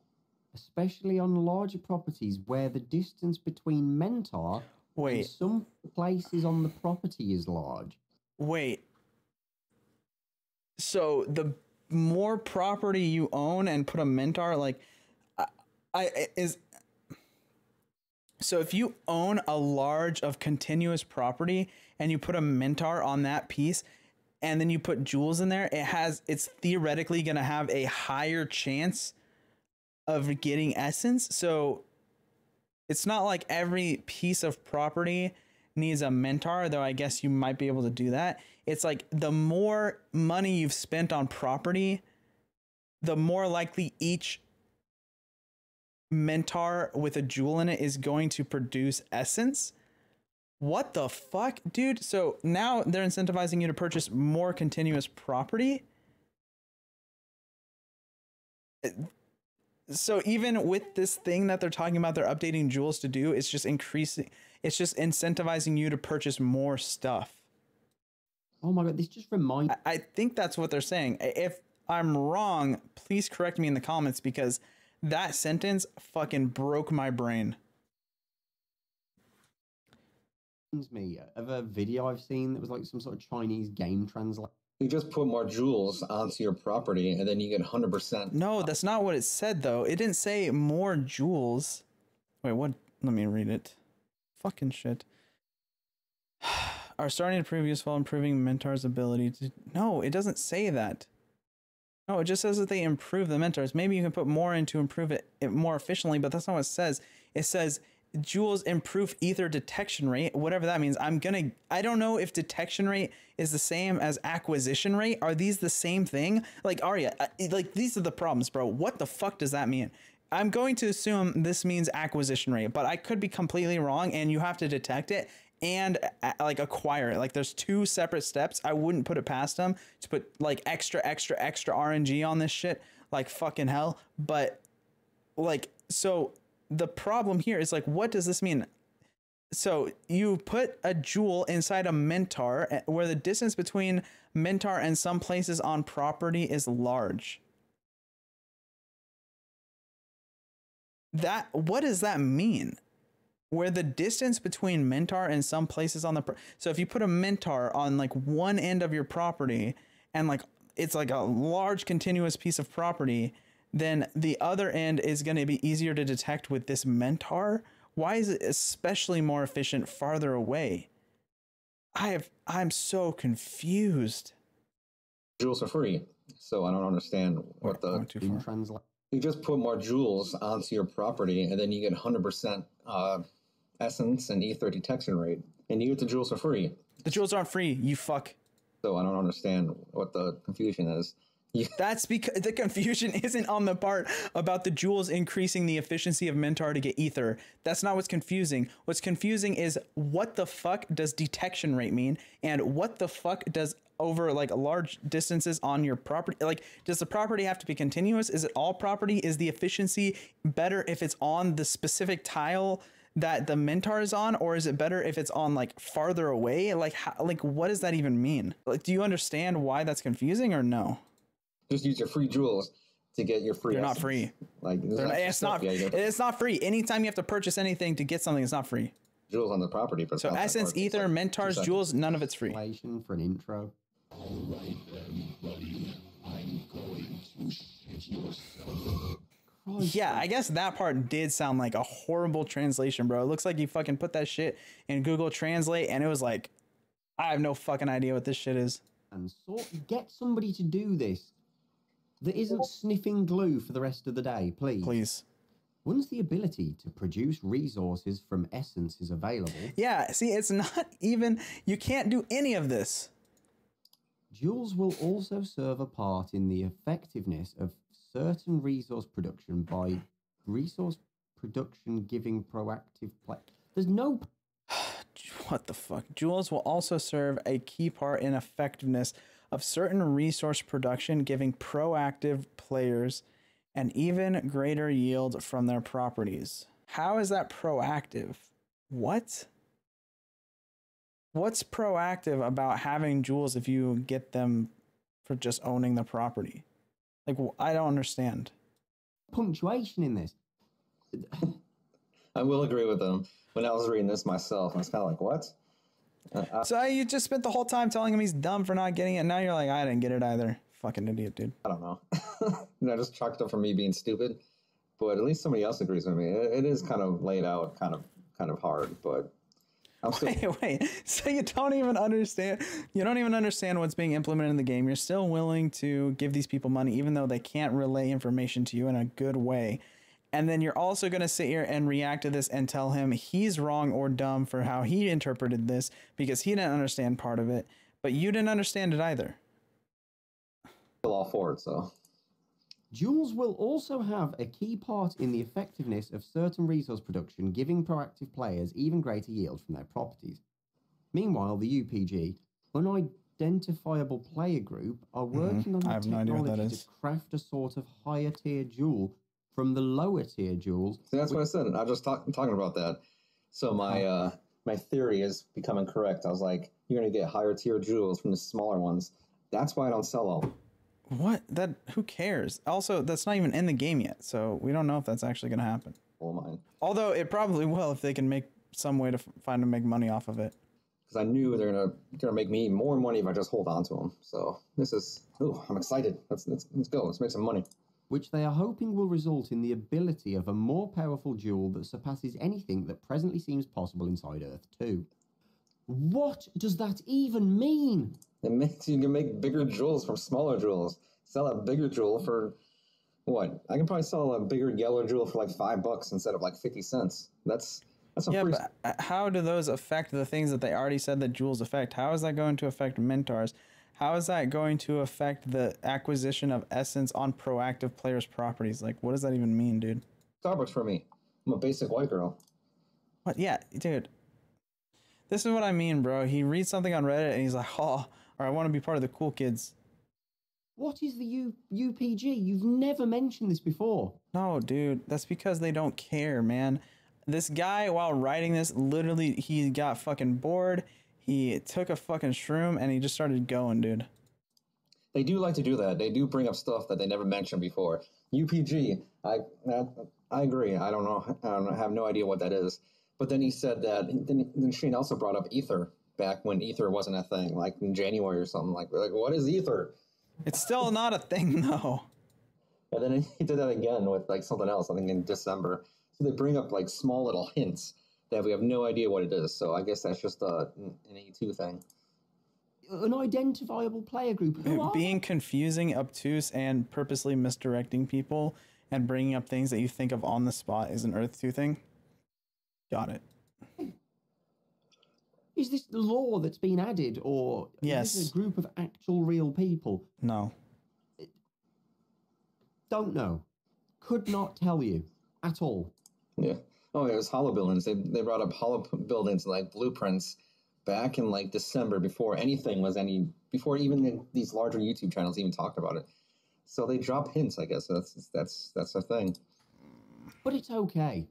especially on larger properties where the distance between Mentor and some places on the property is large. Wait. So the more property you own and put a Mentor, like, so if you own a large of continuous property and you put a Mentor on that piece and then you put jewels in there, it's theoretically going to have a higher chance of getting essence. So it's not like every piece of property needs a Mentor, though I guess you might be able to do that. It's like the more money you've spent on property, the more likely each Mentor with a jewel in it is going to produce essence. What the fuck, dude? So now they're incentivizing you to purchase more continuous property. So even with this thing that they're talking about, they're updating Jules to do, it's just increasing. It's just incentivizing you to purchase more stuff. Oh my God, this just reminds... I think that's what they're saying. If I'm wrong, please correct me in the comments, because that sentence fucking broke my brain. Me of a video I've seen that was like some sort of Chinese game translation. You just put more jewels onto your property and then you get 100%. No, that's not what it said, though. It didn't say more jewels. Wait, what? Let me read it. Fucking shit. Are starting to prove useful, improving Mentor's ability to... No, it doesn't say that. No, it just says that they improve the Mentors. Maybe you can put more in to improve it more efficiently, but that's not what it says. It says jewels improve ether detection rate, whatever that means. I don't know if detection rate is the same as acquisition rate. Are these the same thing? Like, Arya, like, these are the problems, bro. What the fuck does that mean? I'm going to assume this means acquisition rate, but I could be completely wrong, and you have to detect it and like acquire it. Like, there's two separate steps. I wouldn't put it past them to put like extra RNG on this shit, like fucking hell. But like, so the problem here is like, what does this mean? So you put a jewel inside a Mentor where the distance between Mentor and some places on property is large. What does that mean? Where the distance between Mentor and some places on so if you put a Mentor on like one end of your property and like it's like a large continuous piece of property, then the other end is going to be easier to detect with this Mentor. Why is it especially more efficient farther away? I'm so confused. Jewels are free, so I don't understand what the... You just put more jewels onto your property and then you get 100% essence and ether detection rate, and you get the jewels for free. The jewels aren't free, you fuck. So I don't understand what the confusion is. That's because the confusion isn't on the part about the jewels increasing the efficiency of Mentor to get ether. That's not what's confusing. What's confusing is what the fuck does detection rate mean, and what the fuck does over like large distances on your property? Like, does the property have to be continuous? Is it all property? Is the efficiency better if it's on the specific tile that the Mentor is on, or is it better if it's on like farther away? Like, like what does that even mean? Like, do you understand why that's confusing or no? Just use your free jewels to get your free. They're not free. Like, it's not. It's not free. Anytime you have to purchase anything to get something, it's not free. Jewels on the property, but so essence, ether, like Mentors, jewels, none of it's free. For an intro. All right, everybody. I'm going to shit yourself. Yeah, I guess that part did sound like a horrible translation, bro. It looks like you fucking put that shit in Google Translate, and it was like, I have no fucking idea what this shit is. And get somebody to do this. That isn't sniffing glue for the rest of the day, please. Please. Once the ability to produce resources from essence is available... Yeah, see, it's not even... You can't do any of this. Jewels will also serve a part in the effectiveness of certain resource production by resource production giving proactive play. There's no... What the fuck? Jewels will also serve a key part in effectiveness of certain resource production, giving proactive players an even greater yield from their properties. How is that proactive? What? What's proactive about having jewels if you get them for just owning the property? Like, I don't understand. Punctuation in this. I will agree with them. When I was reading this myself, I was kind of like, what? So you just spent the whole time telling him he's dumb for not getting it. Now you're like, I didn't get it either. Fucking idiot, dude. I don't know. I just chalked up for me being stupid, but at least somebody else agrees with me. It is kind of laid out, kind of hard, but I'm still... Wait. So you don't even understand. You don't even understand what's being implemented in the game. You're still willing to give these people money, even though they can't relay information to you in a good way. And then you're also going to sit here and react to this and tell him he's wrong or dumb for how he interpreted this because he didn't understand part of it, but you didn't understand it either. Still all for it, so. Jewels will also have a key part in the effectiveness of certain resource production, giving proactive players even greater yield from their properties. Meanwhile, the UPG, unidentifiable player group are working on I the have no idea what that technology is. to craft a sort of higher tier jewel from the lower tier jewels. See, that's what I said. I was just talking about that. So my theory is becoming correct. I was like, you're going to get higher tier jewels from the smaller ones. That's why I don't sell all. What? Who cares? Also, that's not even in the game yet, so we don't know if that's actually going to happen. All mine. Although it probably will if they can make some way to find to make money off of it. Because I knew they're gonna make me more money if I just hold on to them. So this is, I'm excited. Let's go. Let's make some money. Which they are hoping will result in the ability of a more powerful jewel that surpasses anything that presently seems possible inside Earth 2. What does that even mean? It makes you can make bigger jewels from smaller jewels. Sell a bigger jewel for what? I can probably sell a bigger yellow jewel for like $5 instead of like 50 cents. That's a Yeah, free. but how do those affect the things that they already said that jewels affect? How is that going to affect mentors? How is that going to affect the acquisition of essence on proactive players' properties? Like, what does that even mean, dude? Starbucks for me. I'm a basic white girl. What? Yeah, dude. This is what I mean, bro. He reads something on Reddit and he's like, oh, or I want to be part of the cool kids. What is the UPG? You've never mentioned this before. No, dude. That's because they don't care, man. This guy, while writing this, literally, he got fucking bored. He took a fucking shroom and he just started going, dude. They do like to do that. They do bring up stuff that they never mentioned before. UPG, I agree. I don't know. I have no idea what that is. But then he said that. Then Shane also brought up Ether back when Ether wasn't a thing, like in January or something. Like what is Ether? It's still not a thing, though. And then he did that again with like something else. I think in December. So they bring up like small little hints that we have no idea what it is. So I guess that's just an E2 thing. An identifiable player group. Who are Being confusing, obtuse, and purposely misdirecting people and bringing up things that you think of on the spot is an Earth 2 thing. Got it. Is this the law that's been added, or Yes. is this a group of actual real people? No. Don't know. Could not tell you at all. Yeah. Oh, it was hollow buildings. They brought up hollow buildings like blueprints back in like December before even these larger YouTube channels even talked about it. So they drop hints, I guess. That's a thing. But it's okay.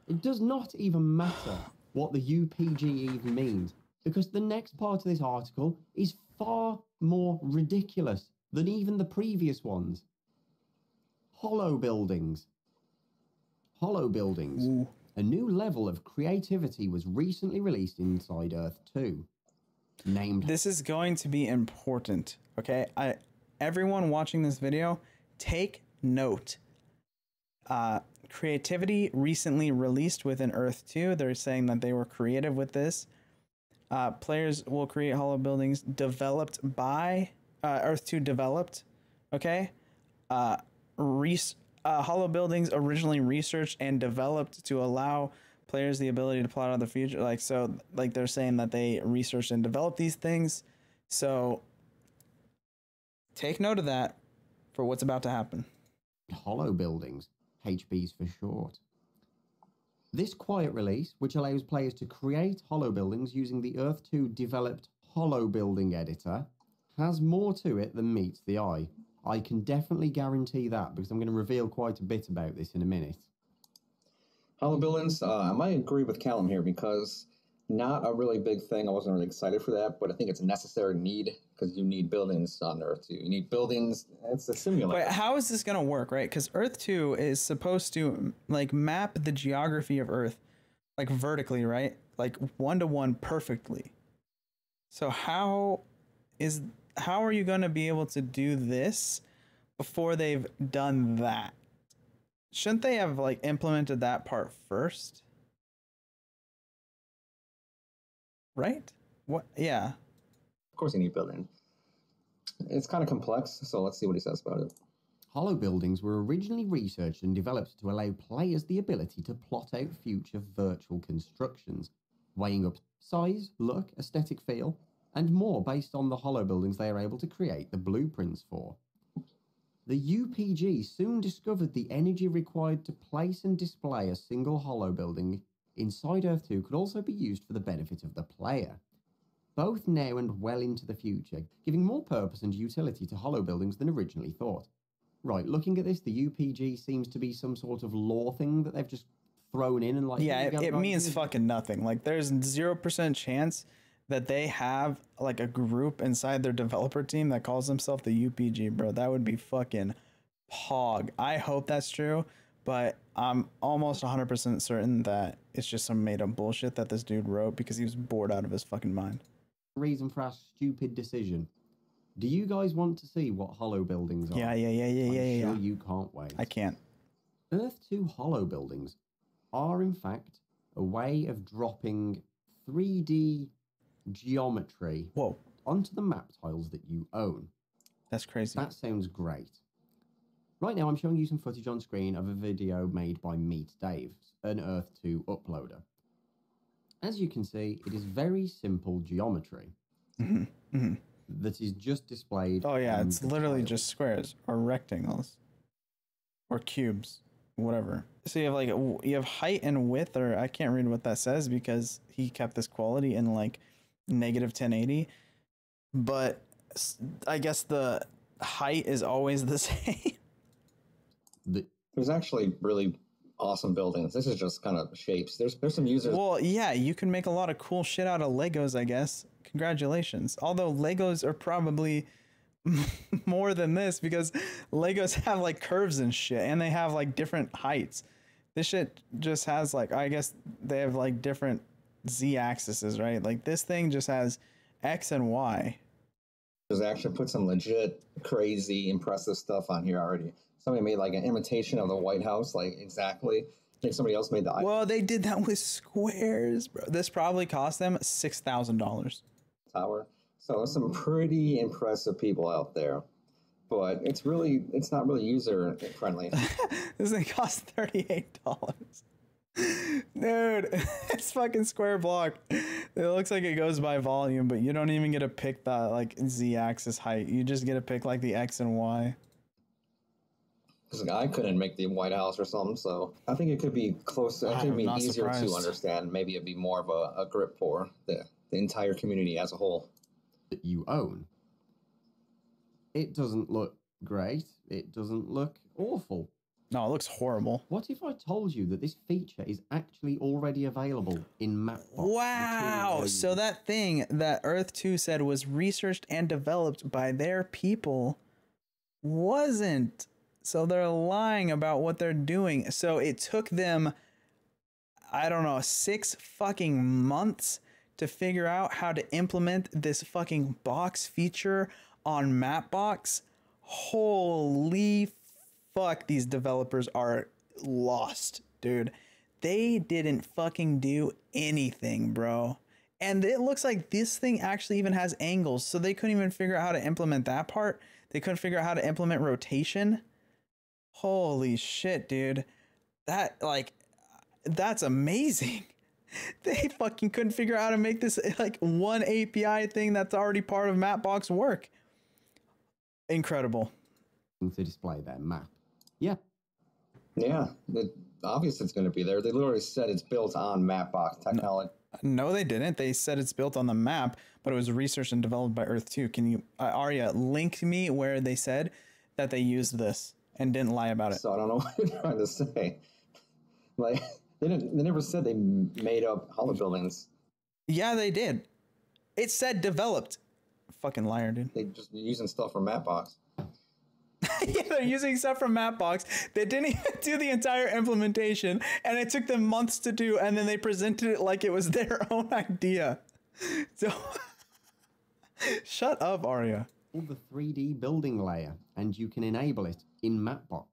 It does not even matter what the UPG even means, because the next part of this article is far more ridiculous than even the previous ones. Hollow buildings. Hollow buildings. Ooh. A new level of creativity was recently released inside Earth 2. Named... This is going to be important, okay? Everyone watching this video, take note. Creativity recently released within Earth 2. They're saying that they were creative with this. Players will create hollow buildings developed by Earth 2 developed, okay? Hollow buildings originally researched and developed to allow players the ability to plot out the future. Like they're saying that they researched and developed these things. So take note of that for what's about to happen. Hollow buildings, HBs for short. This quiet release, which allows players to create hollow buildings using the Earth 2 developed hollow building editor, has more to it than meets the eye. I can definitely guarantee that, because I'm going to reveal quite a bit about this in a minute. Hollow buildings, I might agree with Callum here because not a really big thing. I wasn't really excited for that, but I think it's a necessary need because you need buildings on Earth 2. You need buildings. It's a simulator. But how is this going to work, right? Because Earth 2 is supposed to like map the geography of Earth like vertically, right? Like 1-to-1 perfectly. So how are you going to be able to do this before they've done that? Shouldn't they have like implemented that part first? Right? What? Yeah. Of course you need building. It's kind of complex, so let's see what he says about it. Hollow buildings were originally researched and developed to allow players the ability to plot out future virtual constructions, weighing up size, look, aesthetic feel, and more based on the hollow buildings they are able to create the blueprints for. The UPG soon discovered the energy required to place and display a single hollow building inside Earth 2 could also be used for the benefit of the player. both now and well into the future, giving more purpose and utility to hollow buildings than originally thought. Right, looking at this, the UPG seems to be some sort of law thing that they've just thrown in and like... Yeah, it means fucking nothing. Like, there's 0% chance that they have like a group inside their developer team that calls themselves the UPG, bro. That would be fucking pog. I hope that's true, but I'm almost 100% certain that it's just some made up bullshit that this dude wrote because he was bored out of his fucking mind. Reason for our stupid decision. Do you guys want to see what hollow buildings are? Yeah. I'm sure you can't wait. I can't. Earth 2 hollow buildings are in fact a way of dropping 3D geometry onto the map tiles that you own. That's crazy. That sounds great. Right now I'm showing you some footage on screen of a video made by Meet Dave, an Earth 2 uploader. As you can see, it is very simple geometry that is just displayed. Oh yeah, it's literally just squares or rectangles or cubes, whatever. So you have like you have height and width, or I can't read what that says because he kept this quality in like negative 1080, but I guess the height is always the same. There's actually really awesome buildings. This is just kind of shapes. There's some users. Well, yeah, you can make a lot of cool shit out of Legos, I guess. Congratulations. Although Legos are probably more than this because Legos have like curves and shit, and they have like different heights. This shit just has like, I guess they have like different z-axes, right? Like this thing just has X and Y. There's actually put some legit crazy impressive stuff on here already. Somebody made like an imitation of the White House, like exactly. I think somebody else made the Well, they did that with squares, bro. This probably cost them $6,000. Tower. So there's some pretty impressive people out there, but it's not really user friendly. This thing costs $38. Dude, it's fucking square block. It looks like it goes by volume, but you don't even get to pick the like z-axis height. You just get to pick like the X and Y. Because I couldn't make the White House or something, so I think it could be closer. I think it'd be easier to understand. Maybe it'd be more of a grip for the entire community as a whole. That you own. It doesn't look great. It doesn't look awful. No, it looks horrible. What if I told you that this feature is actually already available in Mapbox? Wow! So that thing that Earth 2 said was researched and developed by their people wasn't. So they're lying about what they're doing. So it took them, I don't know, 6 fucking months to figure out how to implement this fucking box feature on Mapbox. Holy fuck, these developers are lost, dude. They didn't fucking do anything, bro. And it looks like this thing actually even has angles, so they couldn't even figure out how to implement that part. They couldn't figure out how to implement rotation. Holy shit, dude. That's amazing. They fucking couldn't figure out how to make this like one API thing that's already part of Mapbox work. Incredible. To display their map. Yeah. Yeah, obviously it's going to be there. They literally said it's built on Mapbox technology. No, they didn't. They said it's built on the map, but it was researched and developed by Earth 2. Can you, Arya, link me where they said that they used this and didn't lie about it? So I don't know what you're trying to say. Like, they never said they made up hollow buildings. Yeah, they did. It said developed. Fucking liar, dude. They just using stuff from Mapbox. Yeah, they're using stuff from Mapbox. They didn't even do the entire implementation, and it took them months to do, and then they presented it like it was their own idea. So, shut up, Arya. The 3D building layer, and you can enable it in Mapbox.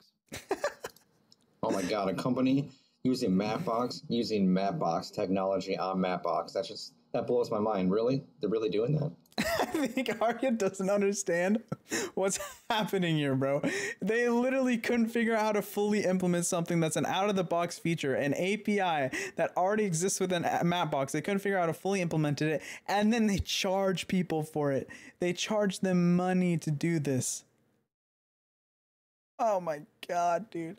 Oh my god, a company using Mapbox technology on Mapbox. That blows my mind. Really? They're really doing that? I think Arya doesn't understand what's happening here, bro. They literally couldn't figure out how to fully implement something that's an out-of-the-box feature, an API that already exists within Mapbox. They couldn't figure out how to fully implement it, and then they charge people for it. They charge them money to do this. Oh my god, dude.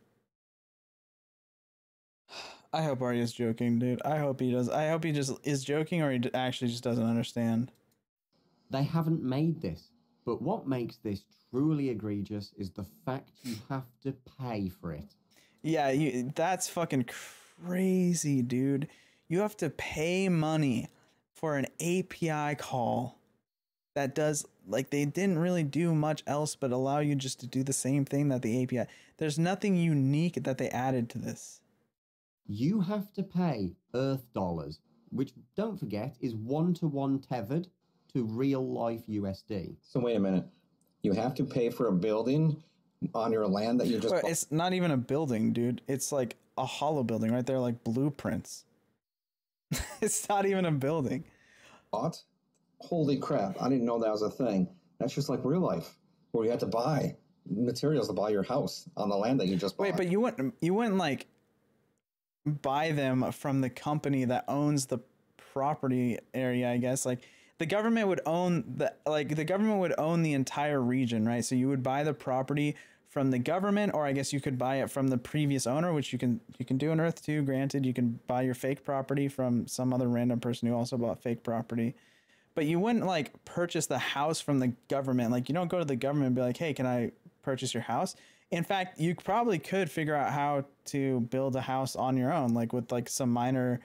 I hope Arya's joking, dude. I hope he does. I hope he just is joking, or he actually just doesn't understand. They haven't made this, but what makes this truly egregious is the fact you have to pay for it. Yeah, that's fucking crazy, dude. You have to pay money for an API call that does, like, they didn't really do much else but allow you just to do the same thing that the API. There's nothing unique that they added to this. You have to pay Earth dollars, which, don't forget, is 1-to-1 tethered to real-life USD. So wait a minute. You have to pay for a building on your land that you just bought? It's not even a building, dude. It's like a hollow building, right? They're like blueprints. It's not even a building. What? Holy crap. I didn't know that was a thing. That's just like real life, where you had to buy materials to buy your house on the land that you just bought. Wait, but you wouldn't like buy them from the company that owns the property area, I guess. Like the government would own the entire region, right? So you would buy the property from the government, or I guess you could buy it from the previous owner, which you can do in Earth 2, granted. You can buy your fake property from some other random person who also bought fake property. But you wouldn't like purchase the house from the government. Like you don't go to the government and be like, hey, can I purchase your house? In fact, you probably could figure out how to build a house on your own, like with like some minor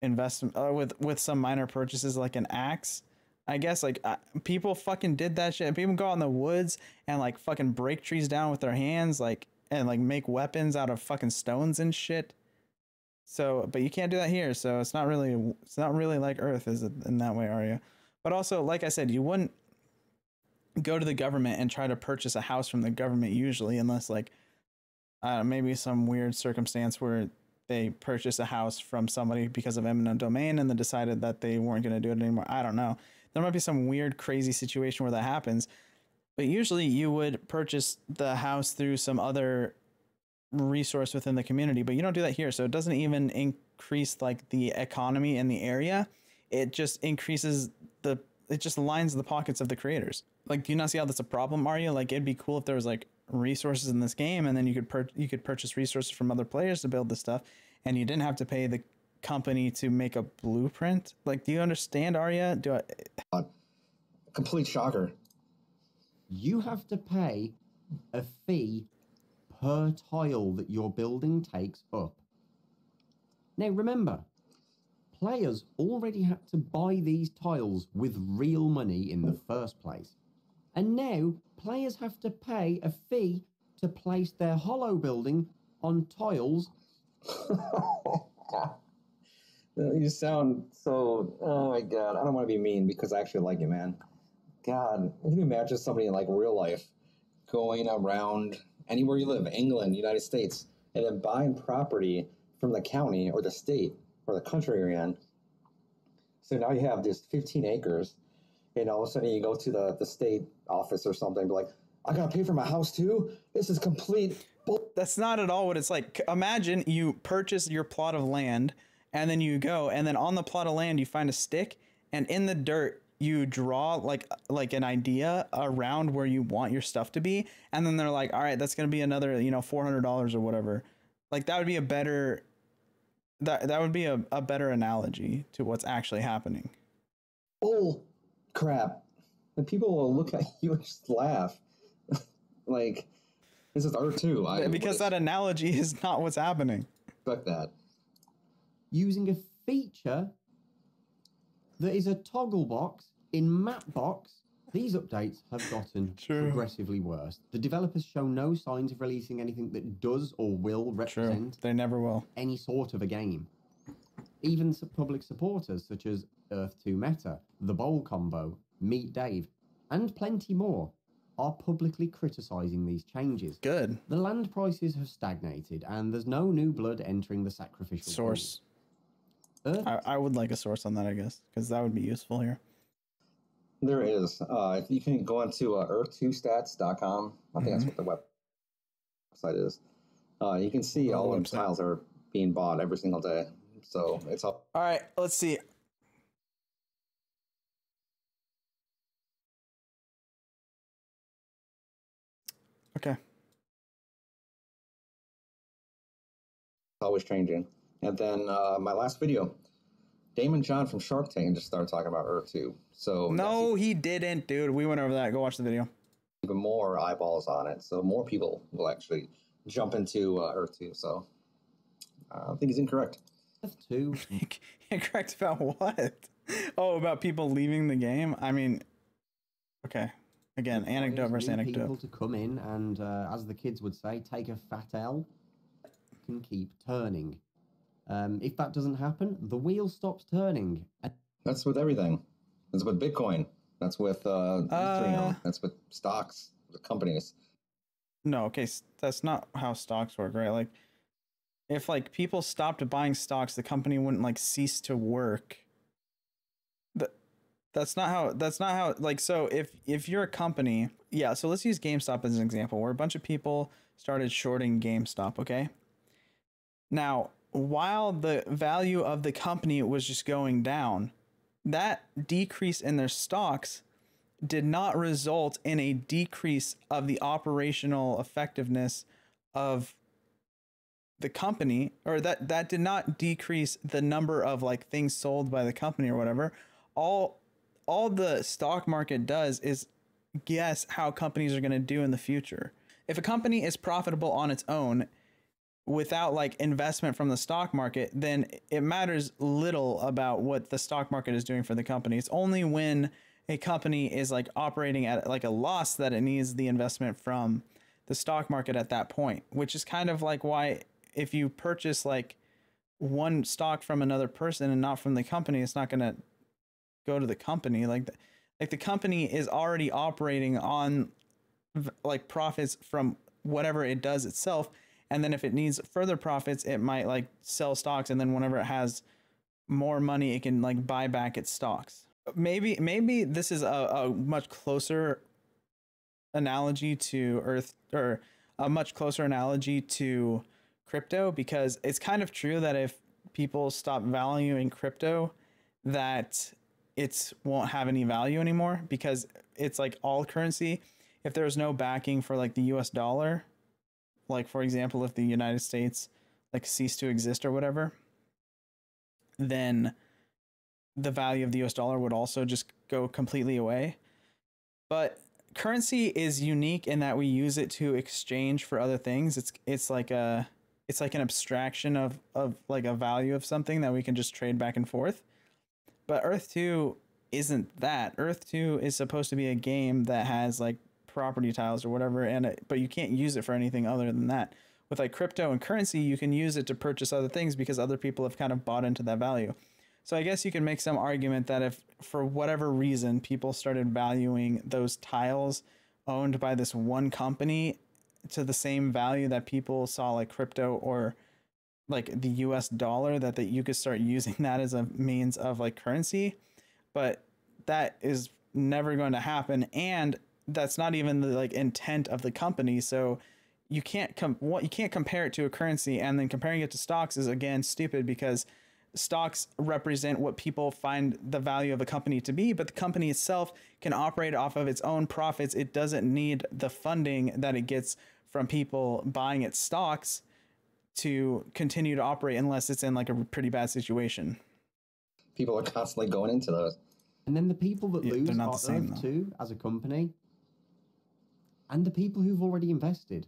investment, with some minor purchases, like an axe. I guess like people fucking did that shit. People go out in the woods and like fucking break trees down with their hands, like, and like make weapons out of fucking stones and shit. So, but you can't do that here. So it's not really like Earth, is it, in that way, Arya? But also, like I said, you wouldn't go to the government and try to purchase a house from the government usually, unless like maybe some weird circumstance where they purchased a house from somebody because of eminent domain and then decided that they weren't going to do it anymore. I don't know. There might be some weird, crazy situation where that happens. But usually you would purchase the house through some other resource within the community, but you don't do that here. So it doesn't even increase like the economy in the area. It just increases it just lines the pockets of the creators. Like, do you not see how that's a problem, Arya? Like, it'd be cool if there was like resources in this game, and then you could purchase resources from other players to build this stuff, and you didn't have to pay the company to make a blueprint. Like, do you understand, Arya? Complete shocker. You have to pay a fee per tile that your building takes up. Now remember, players already had to buy these tiles with real money in the first place. And now players have to pay a fee to place their hollow building on tiles. You sound so, oh my God, I don't want to be mean because I actually like you, man. God, can you imagine somebody in like real life going around anywhere you live, England, United States, and then buying property from the county or the state or the country you're in? So now you have this 15 acres, and all of a sudden you go to the state office or something and be like, I gotta pay for my house too? This is complete bull. That's not at all what it's like. Imagine you purchase your plot of land, and then you go, and then on the plot of land you find a stick, and in the dirt you draw like an idea around where you want your stuff to be, and then they're like, all right, that's gonna be another, $400 or whatever. Like that would be a better better analogy to what's actually happening. Bull crap. And people will look at you and just laugh. Like, this is R2. Because that analogy is not what's happening. Fuck that. Using a feature that is a toggle box in Mapbox, these updates have gotten progressively worse. The developers show no signs of releasing anything that does or will represent They never will. any sort of a game. Even some public supporters such as Earth 2 Meta, The Bowl Combo, Meet Dave, and plenty more are publicly criticising these changes. Good. The land prices have stagnated and there's no new blood entering the sacrificial source. pool. I would like a source on that, I guess, because that would be useful here. There is. If you can go onto earth2stats.com, I think that's what the website is. You can see all the tiles are being bought every single day. So it's up. All right, let's see. Okay. It's always changing. And then my last video, Damon John from Shark Tank just started talking about Earth 2. So no, he didn't, dude. We went over that. Go watch the video. Even more eyeballs on it, so more people will actually jump into Earth 2. So I think he's incorrect. Earth 2. Incorrect about what? Oh, about people leaving the game? I mean, okay. Again, anecdote versus anecdote. People to come in and, as the kids would say, take a fat L, can keep turning. If that doesn't happen, the wheel stops turning. That's with everything. That's with Bitcoin. That's with Ethereum. That's with stocks, with companies. No, okay, that's not how stocks work, right? Like, if like people stopped buying stocks, the company wouldn't like cease to work. That's not how like, so if you're a company, yeah, so let's use GameStop as an example, where a bunch of people started shorting GameStop, okay? Now, while the value of the company was just going down, that decrease in their stocks did not result in a decrease of the operational effectiveness of the company, or that did not decrease the number of like things sold by the company or whatever. All the stock market does is guess how companies are going to do in the future. If a company is profitable on its own without like investment from the stock market, then it matters little about what the stock market is doing for the company. It's only when a company is like operating at like a loss that it needs the investment from the stock market at that point, which is kind of like why if you purchase like one stock from another person and not from the company, it's not going to go to the company. Like the company is already operating on like profits from whatever it does itself. And then if it needs further profits, it might like sell stocks. And then whenever it has more money, it can like buy back its stocks. Maybe this is a much closer analogy to Earth, or a much closer analogy to crypto, because it's kind of true that if people stop valuing crypto, that it won't have any value anymore, because it's like all currency. If there's no backing for like the US dollar, like for example, if the United States like ceased to exist or whatever, then the value of the US dollar would also just go completely away. But currency is unique in that we use it to exchange for other things. It's like an abstraction of like a value of something that we can just trade back and forth. But Earth 2 isn't that. Earth 2 is supposed to be a game that has like property tiles or whatever, but you can't use it for anything other than that. With like crypto and currency, you can use it to purchase other things because other people have kind of bought into that value. So I guess you can make some argument that if for whatever reason people started valuing those tiles owned by this one company to the same value that people saw like crypto or like the US dollar, that you could start using that as a means of like currency. But that is never going to happen, and that's not even the like intent of the company. So you can't compare it to a currency, and then comparing it to stocks is again stupid, because stocks represent what people find the value of a company to be, but the company itself can operate off of its own profits. It doesn't need the funding that it gets from people buying its stocks to continue to operate unless it's in like a pretty bad situation. People are constantly going into those. And then the people that lose they're not are the same, Earth though. 2 as a company, and the people who've already invested.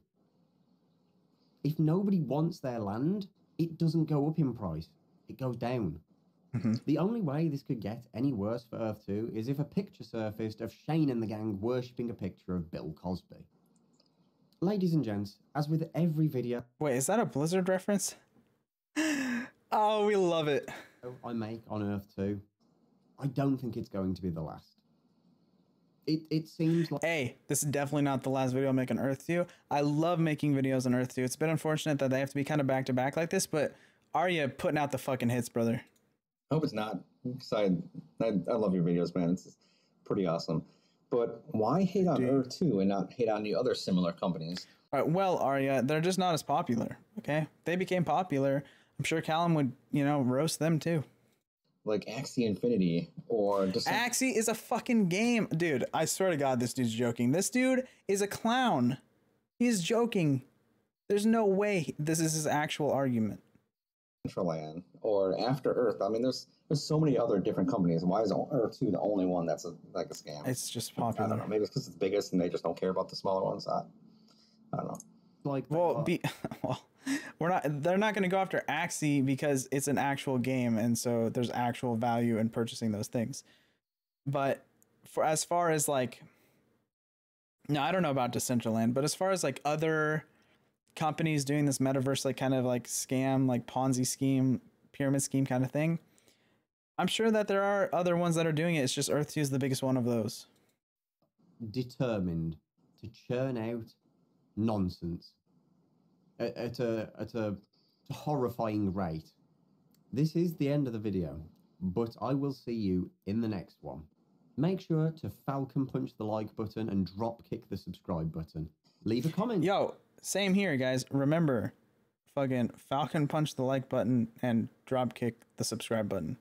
If nobody wants their land, it doesn't go up in price. It goes down. Mm-hmm. The only way this could get any worse for Earth 2 is if a picture surfaced of Shane and the gang worshipping a picture of Bill Cosby. Ladies and gents, as with every video... Wait, is that a Blizzard reference? Oh, we love it. I make on Earth 2, I don't think it's going to be the last. It seems like... Hey, this is definitely not the last video I make on Earth 2. I love making videos on Earth 2. It's been unfortunate that they have to be kind of back to back like this, but Arya putting out the fucking hits, brother. I hope it's not. I love your videos, man. It's pretty awesome. But why hate on Earth 2 and not hate on the other similar companies? All right, well, Arya, they're just not as popular, okay? They became popular. I'm sure Callum would, roast them too. Like Axie Infinity or just... Axie is a fucking game. Dude, I swear to God, this dude's joking. This dude is a clown. He's joking. There's no way this is his actual argument. Decentraland or After Earth. I mean, there's so many other different companies. Why is Earth 2 the only one that's like a scam? It's just I don't popular. know. Maybe it's because it's biggest and they just don't care about the smaller ones. I don't know. Like, Well, well, they're not going to go after Axie because it's an actual game, and so there's actual value in purchasing those things. But as far as like, no, I don't know about Decentraland, but as far as like other companies doing this metaverse, like kind of like scam, like Ponzi scheme, pyramid scheme kind of thing, I'm sure that there are other ones that are doing it. It's just Earth 2 is the biggest one of those. Determined to churn out nonsense at a horrifying rate. This is the end of the video, but I will see you in the next one. Make sure to falcon punch the like button and drop kick the subscribe button. Leave a comment. Yo, same here, guys. Remember, fucking falcon punch the like button and drop kick the subscribe button.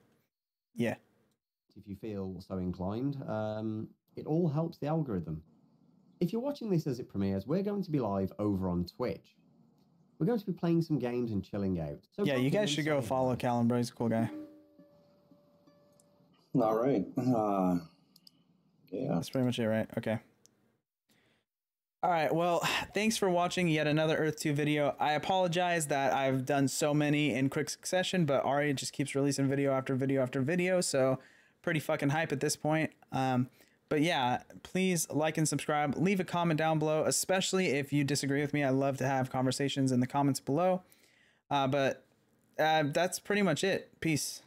Yeah. If you feel so inclined, it all helps the algorithm. If you're watching this as it premieres, we're going to be live over on Twitch. We're going to be playing some games and chilling out. So yeah, you guys should go follow Callum, bro. He's a cool guy. All right. Yeah. That's pretty much it, right? Okay. All right. Well, thanks for watching yet another Earth 2 video. I apologize that I've done so many in quick succession, but Arya just keeps releasing video after video after video, so pretty fucking hype at this point. But yeah, please like and subscribe. Leave a comment down below, especially if you disagree with me. I love to have conversations in the comments below. But that's pretty much it. Peace.